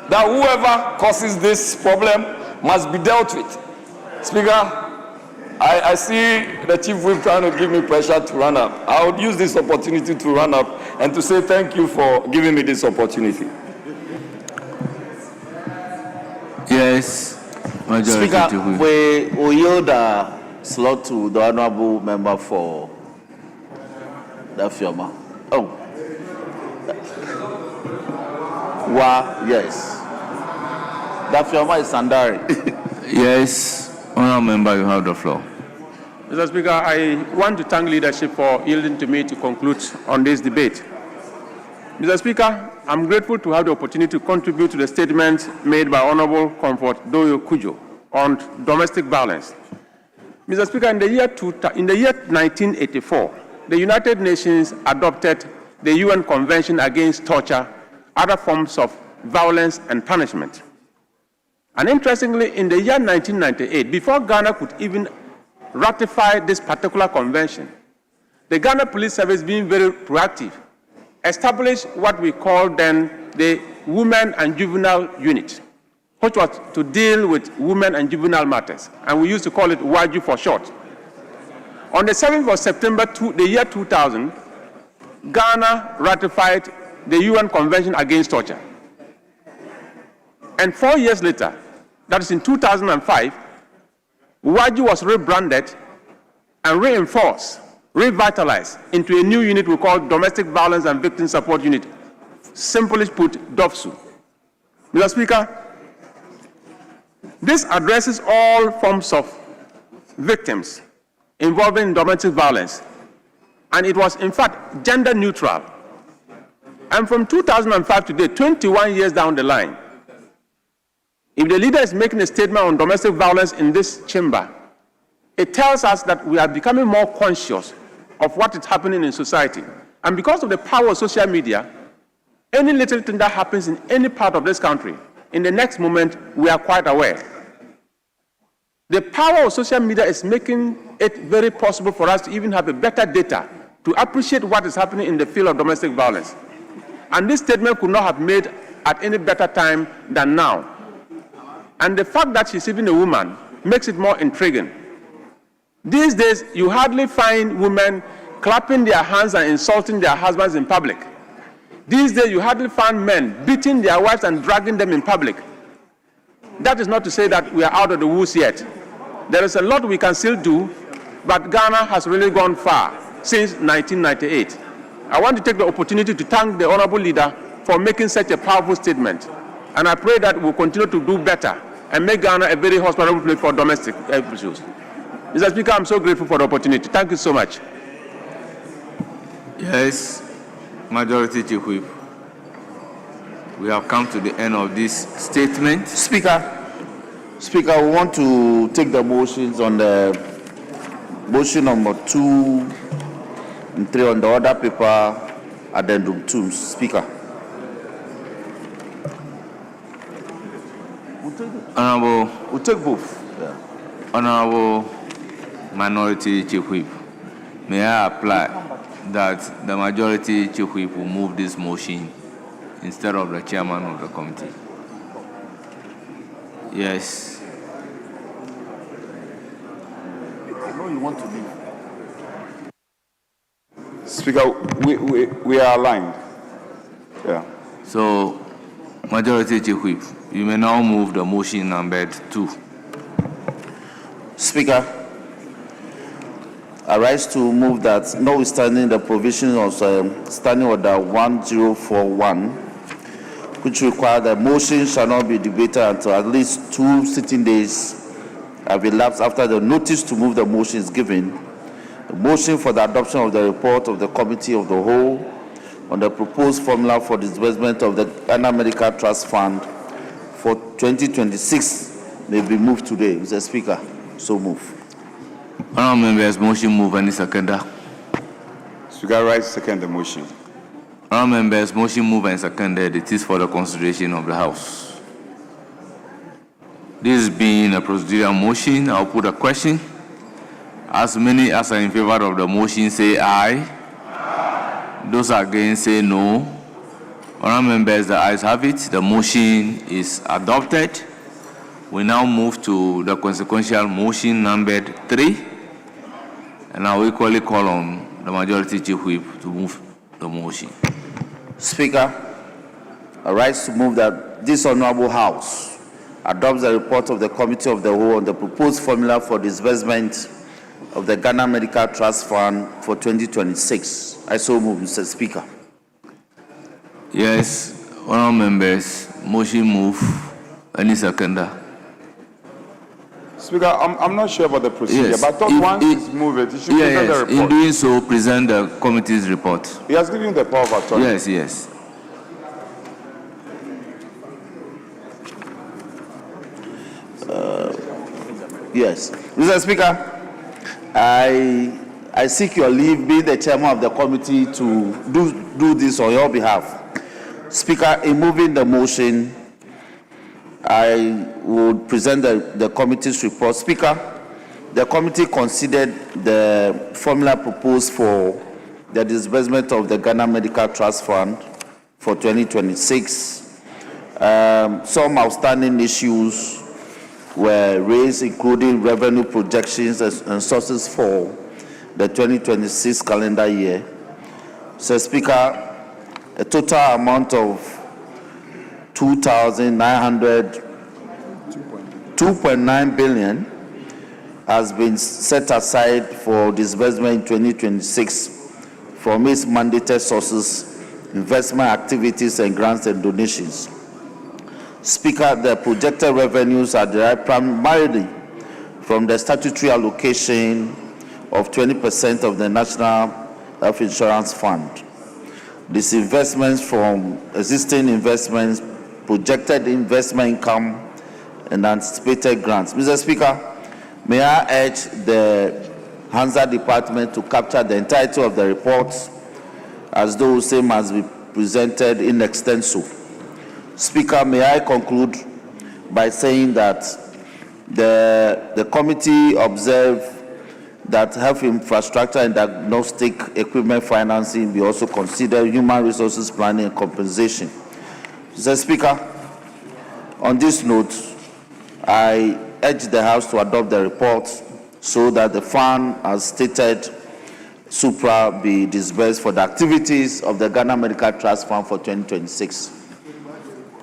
That whoever causes this problem must be dealt with. Speaker, I see the Chief Whip trying to give me pressure to run up. I would use this opportunity to run up and to say thank you for giving me this opportunity. Yes, Majority Speaker, we yield the slot to the honorable member for the Fioma. Oh. Yes. The Fioma is Sandari. Yes, honorable member, you have the floor. Mr. Speaker, I want to thank leadership for yielding to me to conclude on this debate. Mr. Speaker, I'm grateful to have the opportunity to contribute to the statement made by Honorable Comfort Doyo Kujo on domestic violence. Mr. Speaker, in the year 1984, the United Nations adopted the UN Convention Against Torture, other forms of violence and punishment. And interestingly, in the year 1998, before Ghana could even ratify this particular convention, the Ghana Police Service, being very proactive, established what we called then the Women and Juvenile Unit, which was to deal with women and juvenile matters, and we used to call it WAJU for short. On the 7th of September, the year 2000, Ghana ratified the UN Convention Against Torture. And 4 years later, that is in 2005, WAJU was rebranded and reinforced, revitalized into a new unit we call Domestic Violence and Victim Support Unit, simply put, DOVSU. Mr. Speaker, this addresses all forms of victims involving in domestic violence, and it was in fact gender neutral. And from 2005 to today, 21 years down the line, if the leader is making a statement on domestic violence in this chamber, it tells us that we are becoming more conscious of what is happening in society. And because of the power of social media, any little thing that happens in any part of this country, in the next moment, we are quite aware. The power of social media is making it very possible for us to even have a better data to appreciate what is happening in the field of domestic violence. And this statement could not have made at any better time than now. And the fact that she's even a woman makes it more intriguing. These days, you hardly find women clapping their hands and insulting their husbands in public. These days, you hardly find men beating their wives and dragging them in public. That is not to say that we are out of the woods yet. There is a lot we can still do, but Ghana has really gone far since 1998. I want to take the opportunity to thank the honorable leader for making such a powerful statement. And I pray that we'll continue to do better and make Ghana a very hospitable place for domestic issues. Mr. Speaker, I'm so grateful for the opportunity. Thank you so much. Yes, Majority Chief Whip. We have come to the end of this statement. Speaker, we want to take the motions on the motion number 2 and 3 on the order paper, addendum 2. Speaker. We'll take both. Yeah. Honorable Minority Chief Whip, may I apply that the Majority Chief Whip will move this motion instead of the chairman of the committee? Yes. No, you want to leave. Speaker, we are aligned. Yeah. So, Majority Chief Whip, you may now move the motion numbered 2. Speaker, I rise to move that, notwithstanding the provision of Standing Order 1041, which require that motion shall not be debated until at least 2 sitting days have elapsed after the notice to move the motion is given. The motion for the adoption of the report of the Committee of the Whole on the proposed formula for disbursement of the Ghana Medical Trust Fund for 2026 may be moved today. Mr. Speaker, so move. Honourable members, motion move. Any seconder? Speaker, rise to second the motion. Honourable members, motion move and seconded. It is for the consideration of the House. This being a procedural motion, I'll put a question. As many as are in favor of the motion say aye. Those against say no. Honourable members, the ayes have it. The motion is adopted. We now move to the consequential motion numbered 3. And I will equally call on the Majority Chief Whip to move the motion. Speaker, I rise to move that this Honourable House adopts the report of the Committee of the Whole on the proposed formula for disbursement of the Ghana Medical Trust Fund for 2026. I so move, Mr. Speaker. Yes, honourable members, motion move. Any seconder? Speaker, I'm not sure about the procedure, Yes. but I thought once it's moved, it should present the report. In doing so, present the committee's report. He has given you the power of attorney. Yes, yes. Yes. Mr. Speaker, I seek your leave, being the chairman of the committee, to do this on your behalf. Speaker, in moving the motion, I would present the committee's report. Speaker, the committee considered the formula proposed for the disbursement of the Ghana Medical Trust Fund for 2026. Some outstanding issues were raised, including revenue projections and sources for the 2026 calendar year. So, Speaker, a total amount of 2.9 billion has been set aside for disbursement in 2026 from its mandated sources, investment activities, and grants and donations. Speaker, the projected revenues are derived primarily from the statutory allocation of 20% of the National Health Insurance Fund. These investments from existing investments, projected investment income, and anticipated grants. Mr. Speaker, may I urge the Hansa Department to capture the entirety of the reports as though same must be presented in extenso. Speaker, may I conclude by saying that the committee observed that health infrastructure and diagnostic equipment financing be also considered, human resources planning and compensation. Mr. Speaker, on this note, I urge the House to adopt the report so that the fund, as stated, supra be disbursed for the activities of the Ghana Medical Trust Fund for 2026.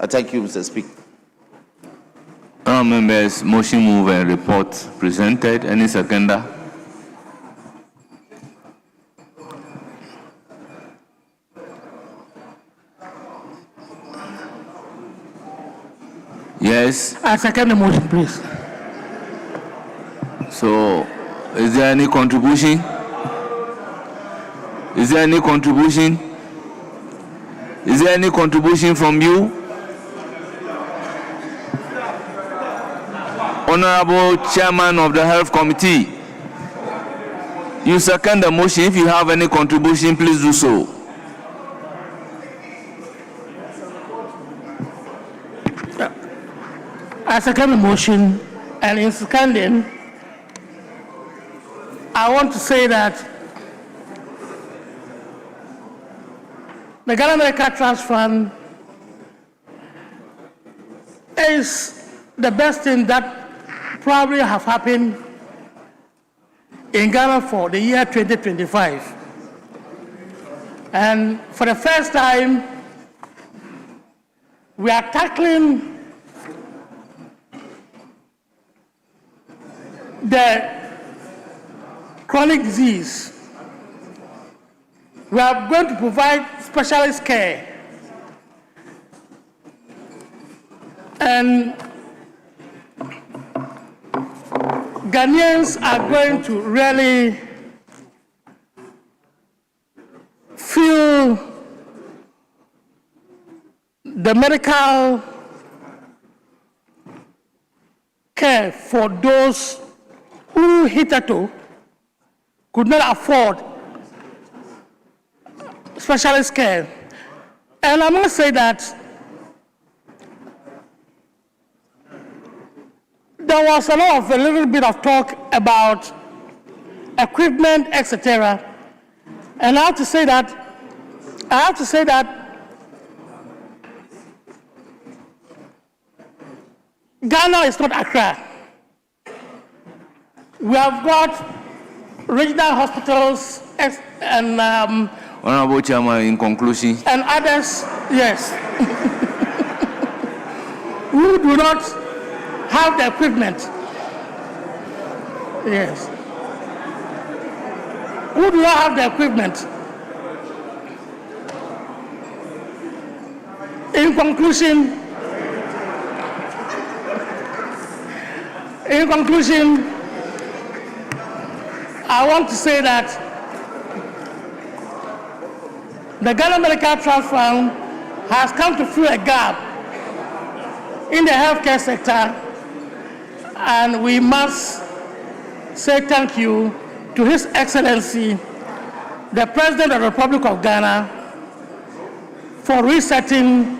I thank you, Mr. Speaker. Honourable members, motion move and report presented. Any seconder? Yes. I second the motion, please. So, is there any contribution? Is there any contribution? Is there any contribution from you? Honorable Chairman of the Health Committee, you second the motion. If you have any contribution, please do so. I second the motion, and in seconding, I want to say that the Ghana Medical Trust Fund is the best thing that probably have happened in Ghana for the year 2025. And for the first time, we are tackling the chronic chronic disease. We are going to provide specialist care. And Ghanaians are going to really feel the medical care for those who hitherto could not afford specialist care. And I must say that there was a little bit of talk about equipment, etc. And I have to say that Ghana is not Accra. We have got regional hospitals and Honorable Chairman, in conclusion. And others, yes, who do not have the equipment. Yes. Who do not have the equipment. In conclusion, I want to say that the Ghana Medical Trust Fund has come to fill a gap in the healthcare sector, and we must say thank you to His Excellency, the President of the Republic of Ghana, for resetting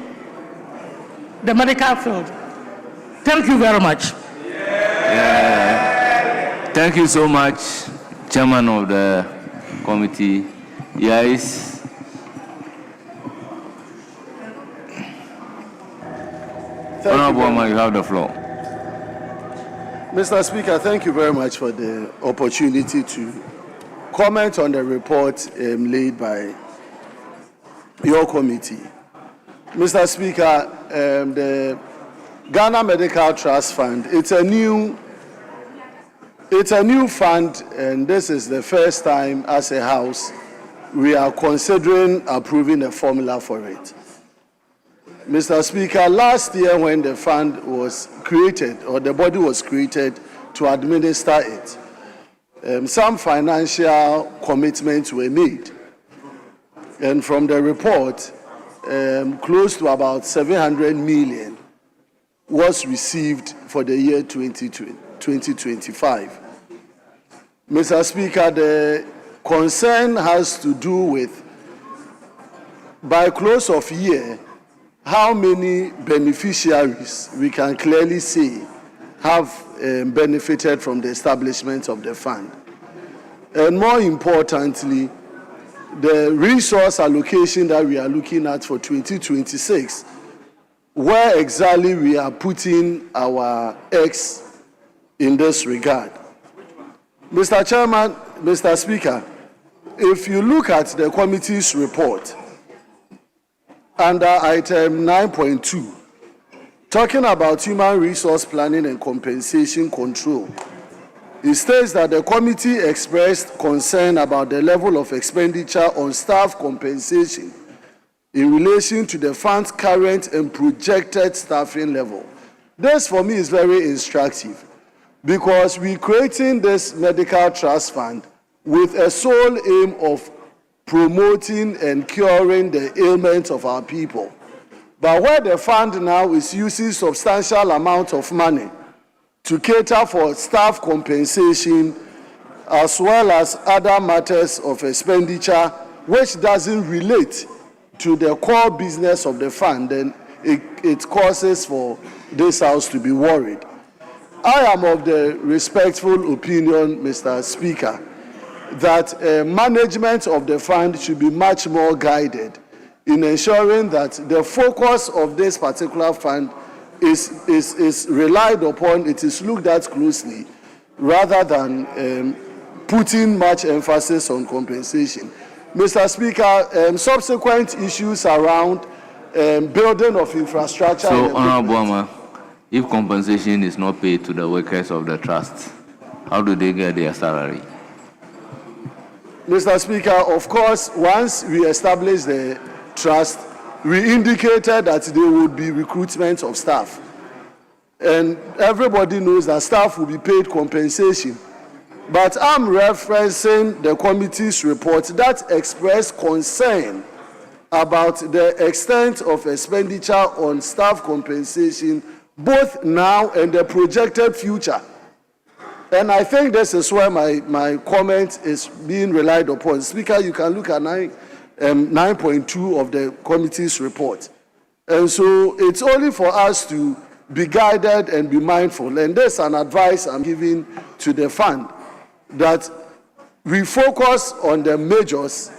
the medical field. Thank you very much. Thank you so much, Chairman of the committee. Yes. Honorable Omar, you have the floor. Mr. Speaker, thank you very much for the opportunity to comment on the report laid by your committee. Mr. Speaker, the Ghana Medical Trust Fund, it's a new fund, and this is the first time as a house we are considering approving a formula for it. Mr. Speaker, last year when the fund was created, or the body was created to administer it, some financial commitments were made. And from the report, close to about 700 million was received for the year 2025. Mr. Speaker, the concern has to do with, by close of year, how many beneficiaries we can clearly see have benefited from the establishment of the fund. And more importantly, the resource allocation that we are looking at for 2026, where exactly we are putting our eggs in this regard. Mr. Chairman, Mr. Speaker, if you look at the committee's report, under item 9.2, talking about human resource planning and compensation control, it states that the committee expressed concern about the level of expenditure on staff compensation in relation to the fund's current and projected staffing level. This, for me, is very instructive because we're creating this medical trust fund with a sole aim of promoting and curing the ailments of our people. But where the fund now is using substantial amount of money to cater for staff compensation as well as other matters of expenditure which doesn't relate to the core business of the fund, then it causes for this house to be worried. I am of the respectful opinion, Mr. Speaker, that management of the fund should be much more guided in ensuring that the focus of this particular fund is relied upon, it is looked at closely, rather than putting much emphasis on compensation. Mr. Speaker, subsequent issues around building of infrastructure. So, Honorable Omar, if compensation is not paid to the workers of the trust, how do they get their salary? Mr. Speaker, of course, once we established the trust, we indicated that there would be recruitment of staff. And everybody knows that staff will be paid compensation. But I'm referencing the committee's report that expressed concern about the extent of expenditure on staff compensation, both now and the projected future. And I think this is where my comment is being relied upon. Speaker, you can look at 9.2 of the committee's report. And so it's only for us to be guided and be mindful. And there's an advice I'm giving to the fund, that we focus on the majors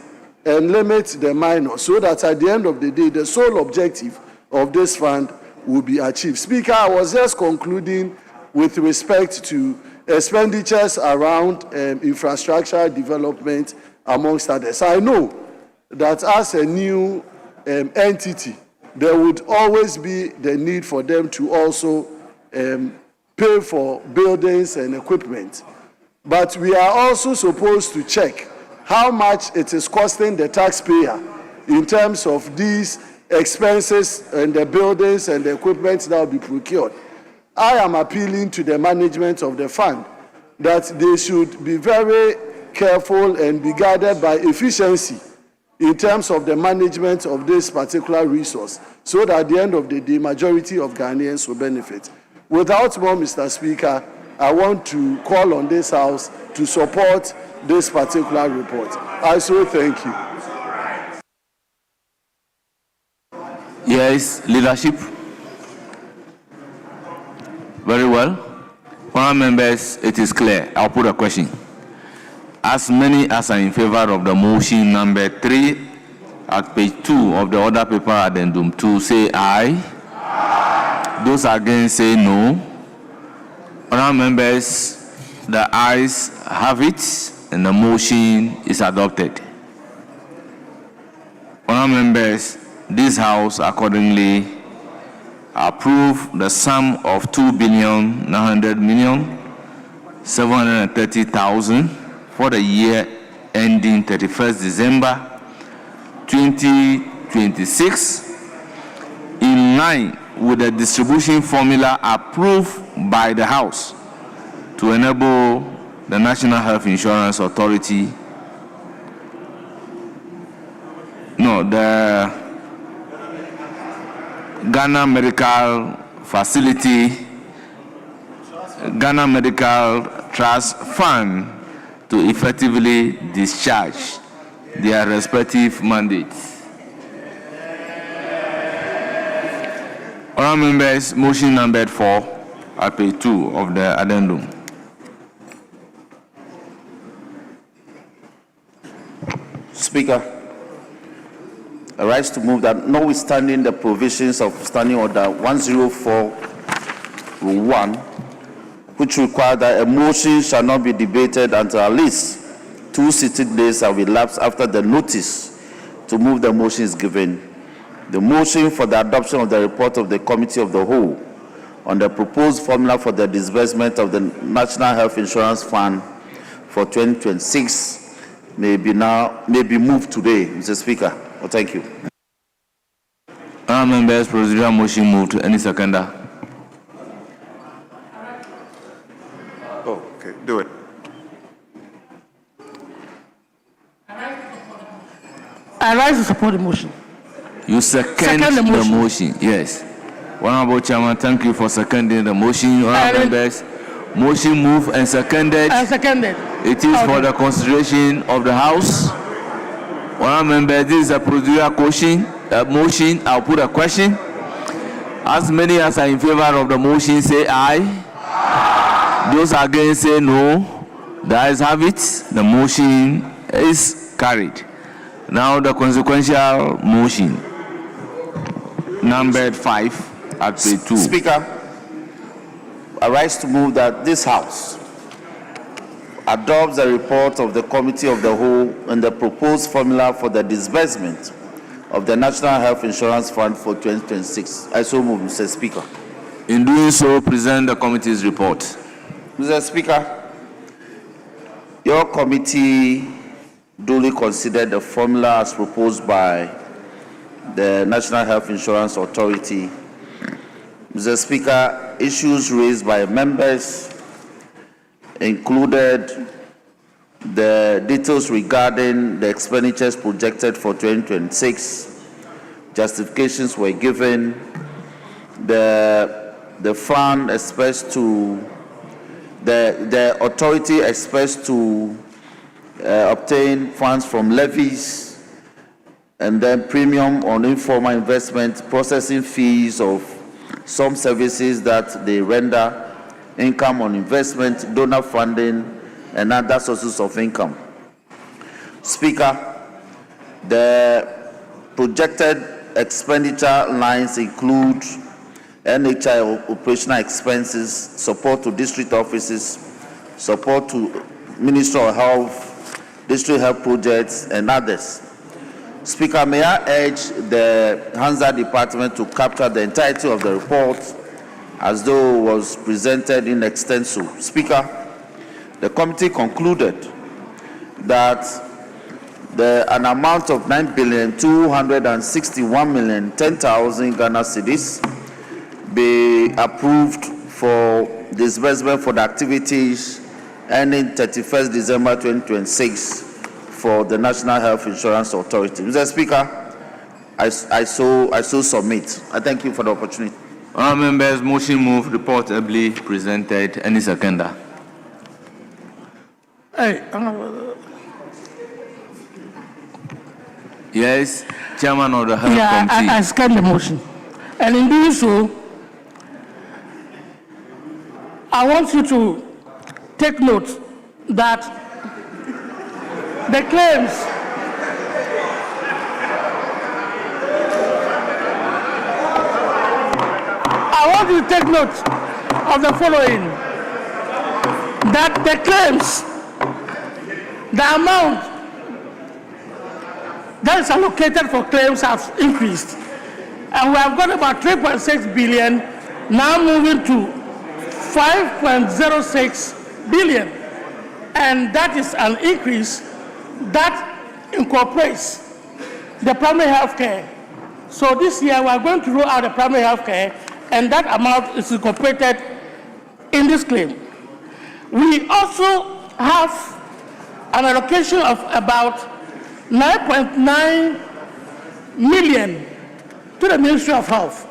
and limit the minors, so that at the end of the day, the sole objective of this fund will be achieved. Speaker, I was just concluding with respect to expenditures around infrastructure development, amongst others. I know that as a new entity, there would always be the need for them to also pay for buildings and equipment. But we are also supposed to check how much it is costing the taxpayer in terms of these expenses and the buildings and the equipment that will be procured. I am appealing to the management of the fund that they should be very careful and be guided by efficiency in terms of the management of this particular resource, so that at the end of the day, majority of Ghanaians will benefit. Without more, Mr. Speaker, I want to call on this House to support this particular report. I so thank you. Yes, leadership. Very well. Honourable members, it is clear. I'll put a question. As many as are in favor of the motion number 3 at page 2 of the order paper addendum 2 say aye. Aye. Those against say no. Honourable members, the ayes have it and the motion is adopted. Honourable members, this House accordingly approve the sum of 2,900,730,000 for the year ending 31st December 2026, in line with the distribution formula approved by the House to enable the National Health Insurance Authority, the Ghana Medical Facility, Ghana Medical Trust Fund to effectively discharge their respective mandates. Honourable members, motion number 4 at page 2 of the addendum. Speaker, I rise to move that, notwithstanding the provisions of Standing Order 104-1, which require that a motion shall not be debated until at least 2 sitting days have elapsed after the notice to move the motion is given, the motion for the adoption of the report of the Committee of the Whole on the proposed formula for the disbursement of the National Health Insurance Fund for 2026 may be moved today, Mr. Speaker. Well, thank you. Members, procedural motion moved. Any seconder? Oh, okay, do it. I rise to support the motion. You second the motion. Yes. Honourable Chairman, thank you for seconding the motion. Honourable members, motion moved and seconded. I seconded. It is for the consideration of the House. Honourable members, this is a procedural motion. I'll put a question. As many as are in favor of the motion say aye. Aye. Those against say no. The ayes have it. The motion is carried. Now the consequential motion, numbered 5 at page 2. Speaker, I rise to move that this House adopts the report of the Committee of the Whole and the proposed formula for the disbursement of the National Health Insurance Fund for 2026. I so move, Mr. Speaker. In doing so, present the committee's report. Mr. Speaker, your committee duly considered the formula as proposed by the National Health Insurance Authority. Mr. Speaker, issues raised by members included the details regarding the expenditures projected for 2026. Justifications were given. The fund expects to, the authority expects to obtain funds from levies and then premium on informal investment, processing fees of some services that they render, income on investment, donor funding, and other sources of income. Speaker, the projected expenditure lines include NHI operational expenses, support to district offices, support to Ministry of Health, district health projects, and others. Speaker, may I urge the Hansa Department to capture the entirety of the report as though it was presented in extenso. Speaker, the committee concluded that an amount of 9,261,010,000 Ghana cedis be approved for disbursement for the activities ending 31st December 2026 for the National Health Insurance Authority. Mr. Speaker, I so submit. I thank you for the opportunity. Honourable members, motion move, report ably presented. Any seconder? Hey, Yes, Chairman of the Health Committee. I second the motion. And in doing so, I want you to take note that the claims I want you to take note of the following, that the claims, the amount that is allocated for claims has increased. And we have got about 3.6 billion, now moving to 5.06 billion. And that is an increase that incorporates the primary health care. So this year we are going to roll out the primary health care, and that amount is incorporated in this claim. We also have an allocation of about 9.9 million to the Ministry of Health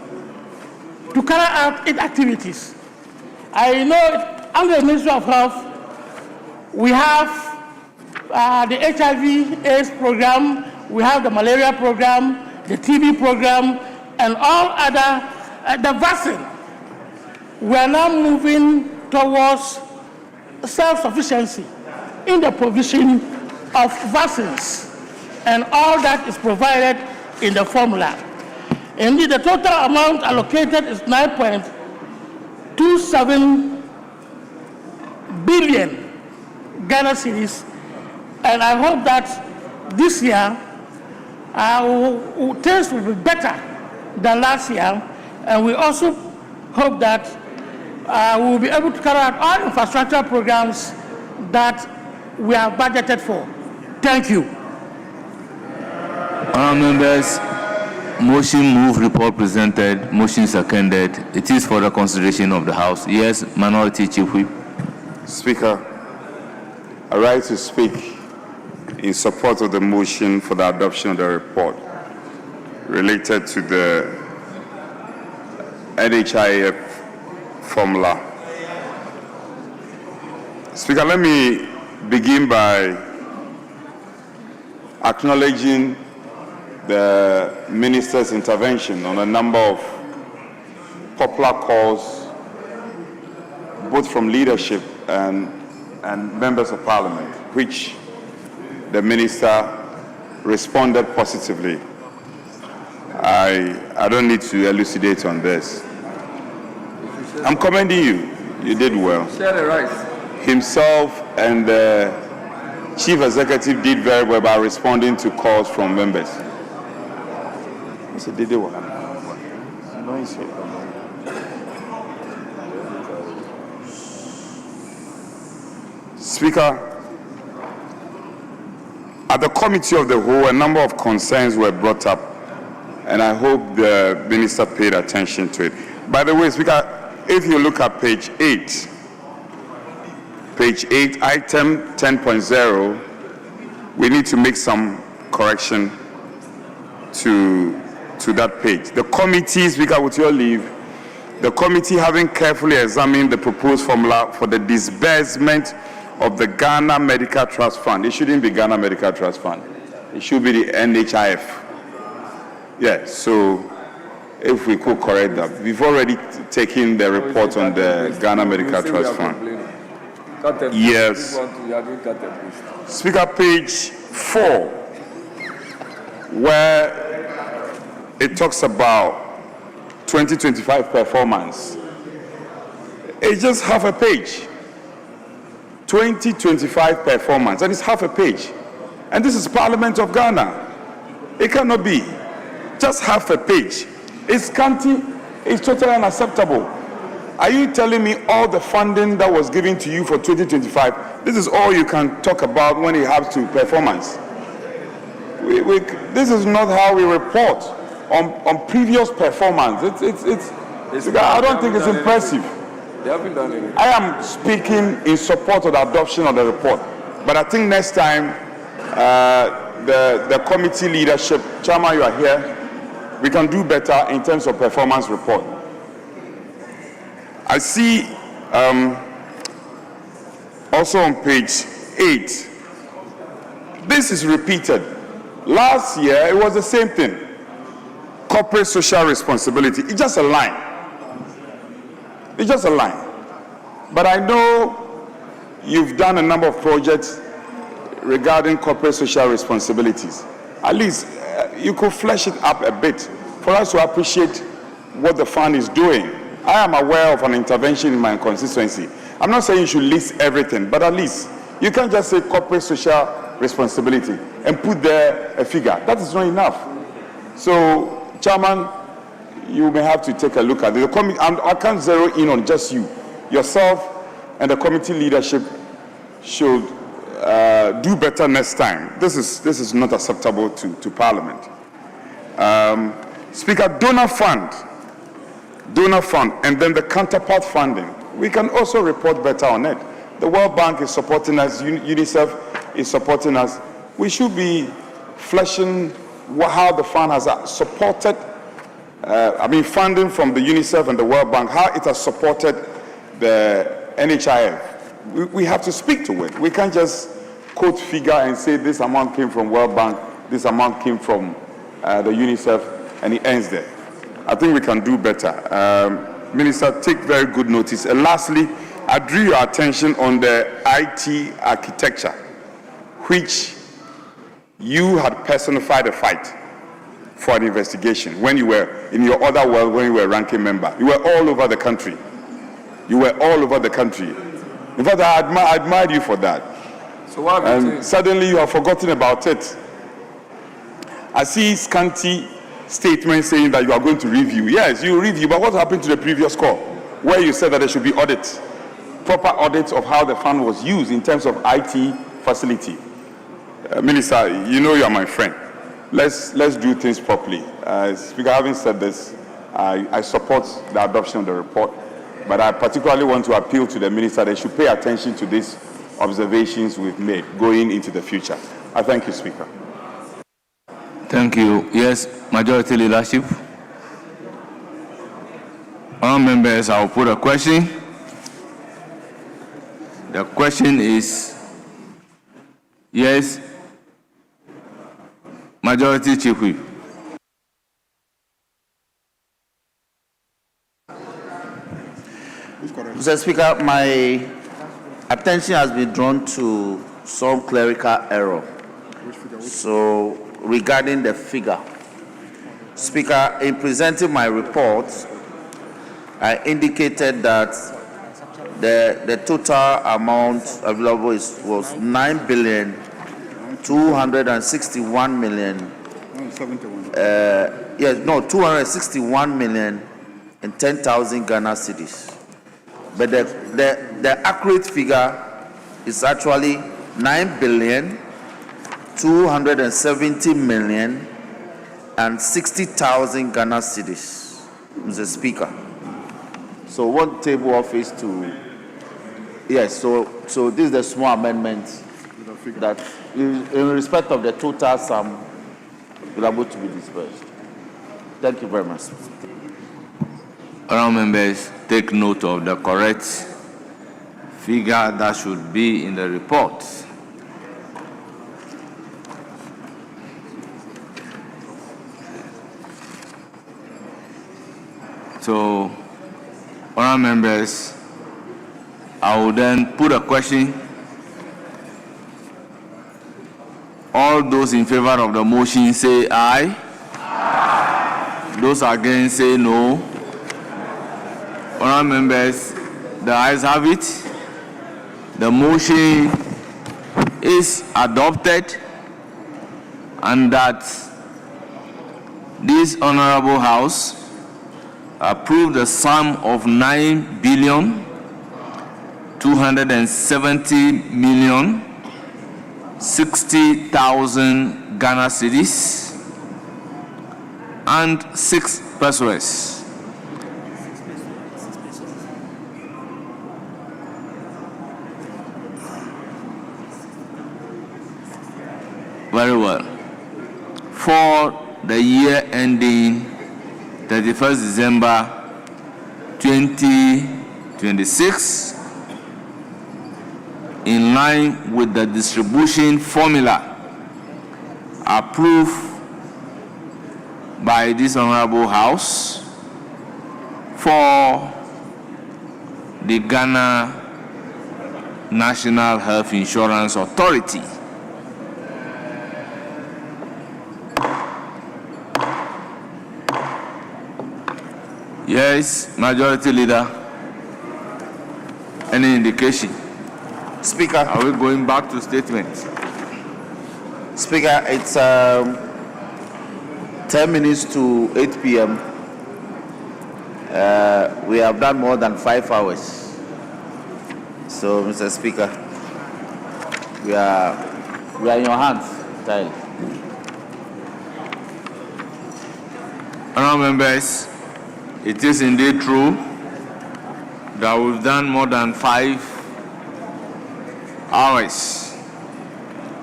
to carry out its activities. I know under the Ministry of Health, we have the HIV/AIDS program, we have the malaria program, the TB program, and all other, the vaccine. We are now moving towards self-sufficiency in the provision of vaccines, and all that is provided in the formula. Indeed, the total amount allocated is 9.27 billion Ghana cedis, and I hope that this year things will be better than last year, and we also hope that we will be able to carry out all infrastructure programs that we have budgeted for. Thank you. Honourable members, motion move, report presented, motion seconded. It is for the consideration of the House. Yes, Minority Chief Whip. Speaker, I rise to speak in support of the motion for the adoption of the report related to the NHIF formula. Speaker, let me begin by acknowledging the Minister's intervention on a number of popular calls, both from leadership and members of Parliament, which the Minister responded positively. I don't need to elucidate on this. I'm commending you. You did well. Share the rights. Himself and the Chief Executive did very well by responding to calls from members. I said, did they work? Speaker, At the committee of the whole, a number of concerns were brought up, and I hope the minister paid attention to it. By the way, Speaker, if you look at page 8, item 10.0, we need to make some correction to that page. The committee, Speaker, with your leave, the committee, having carefully examined the proposed formula for the disbursement of the Ghana Medical Trust Fund. It shouldn't be Ghana Medical Trust Fund. It should be the NHIF. Yeah, so if we could correct that. We've already taken the report on the Ghana Medical Trust Fund. Yes. Speaker, page 4, where it talks about 2025 performance. It's just half a page. 2025 performance, and it's half a page. And this is Parliament of Ghana. It cannot be. Just half a page. It's scanty, it's totally unacceptable. Are you telling me all the funding that was given to you for 2025, this is all you can talk about when it comes to performance? This is not how we report on previous performance. I don't think it's impressive. They haven't done anything. I am speaking in support of the adoption of the report, but I think next time the committee leadership, Chairman, you are here, we can do better in terms of performance report. I see also on page 8, this is repeated. Last year, it was the same thing. Corporate social responsibility. It's just a line. It's just a line. But I know you've done a number of projects regarding corporate social responsibilities. At least you could flesh it up a bit for us to appreciate what the fund is doing. I am aware of an intervention in my constituency. I'm not saying you should list everything, but at least you can't just say corporate social responsibility and put there a figure. That is not enough. So, Chairman, you may have to take a look at it. I can't zero in on just you. Yourself and the committee leadership should do better next time. This is not acceptable to Parliament. Speaker, donor fund, and then the counterpart funding. We can also report better on it. The World Bank is supporting us, UNICEF is supporting us. We should be fleshing how the fund has supported, funding from the UNICEF and the World Bank, how it has supported the NHIF. We have to speak to it. We can't just quote figure and say this amount came from World Bank, this amount came from the UNICEF, and it ends there. I think we can do better. Minister, take very good notice. And lastly, I drew your attention on the IT architecture, which you had personified a fight for an investigation when you were in your other world, when you were a ranking member. You were all over the country. You were all over the country. In fact, I admired you for that. So what have you suddenly you have forgotten about it. I see scanty statements saying that you are going to review. Yes, you review, but what happened to the previous call where you said that there should be audits, proper audits of how the fund was used in terms of IT facility? Minister, you know you are my friend. Let's do things properly. Speaker, having said this, I support the adoption of the report, but I particularly want to appeal to the minister that they should pay attention to these observations we've made going into the future. I thank you, Speaker. Thank you. Yes, Majority Leadership. All members, I will put a question. The question is, yes, Majority Chief Whip. Mr. Speaker, my attention has been drawn to some clerical error. So, regarding the figure, Speaker, in presenting my report, I indicated that the total amount available was 261,010,000 Ghana cedis. But the accurate figure is actually 9,261,010,000 270 million and 60,000 Ghana cedis, Mr. Speaker. So one table office to, yes, so this is the small amendment that in respect of the total sum will able to be dispersed. Thank you very much. Honourable members, take note of the correct figure that should be in the report. So, honourable members, I will then put a question. All those in favor of the motion say aye. Aye. Those against say no. Honourable members, the ayes have it. The motion is adopted, and that this honourable House approve the sum of 9,270,060,000 Ghana cedis and 6 pesos. Very well. For the year ending 31st December 2026, in line with the distribution formula approved by this honorable House for the Ghana National Health Insurance Authority. Yes, Majority Leader. Any indication? Speaker. Are we going back to statements? Speaker, it's 10 minutes to 8 p.m. We have done more than 5 hours. So, Mr. Speaker, we are in your hands, child. Honourable members, it is indeed true that we've done more than 5 hours.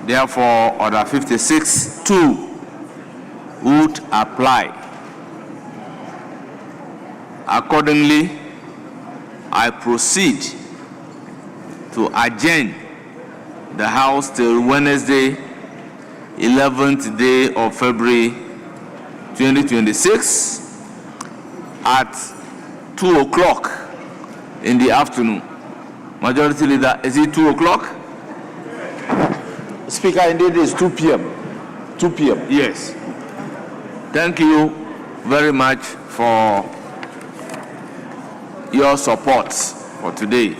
Therefore, Order 56(2) would apply. Accordingly, I proceed to adjourn the House till Wednesday, 11th day of February 2026 at 2 o'clock in the afternoon. Majority Leader, is it 2 o'clock? Speaker, indeed it's 2 p.m. 2 p.m. Yes. Thank you very much for your support for today.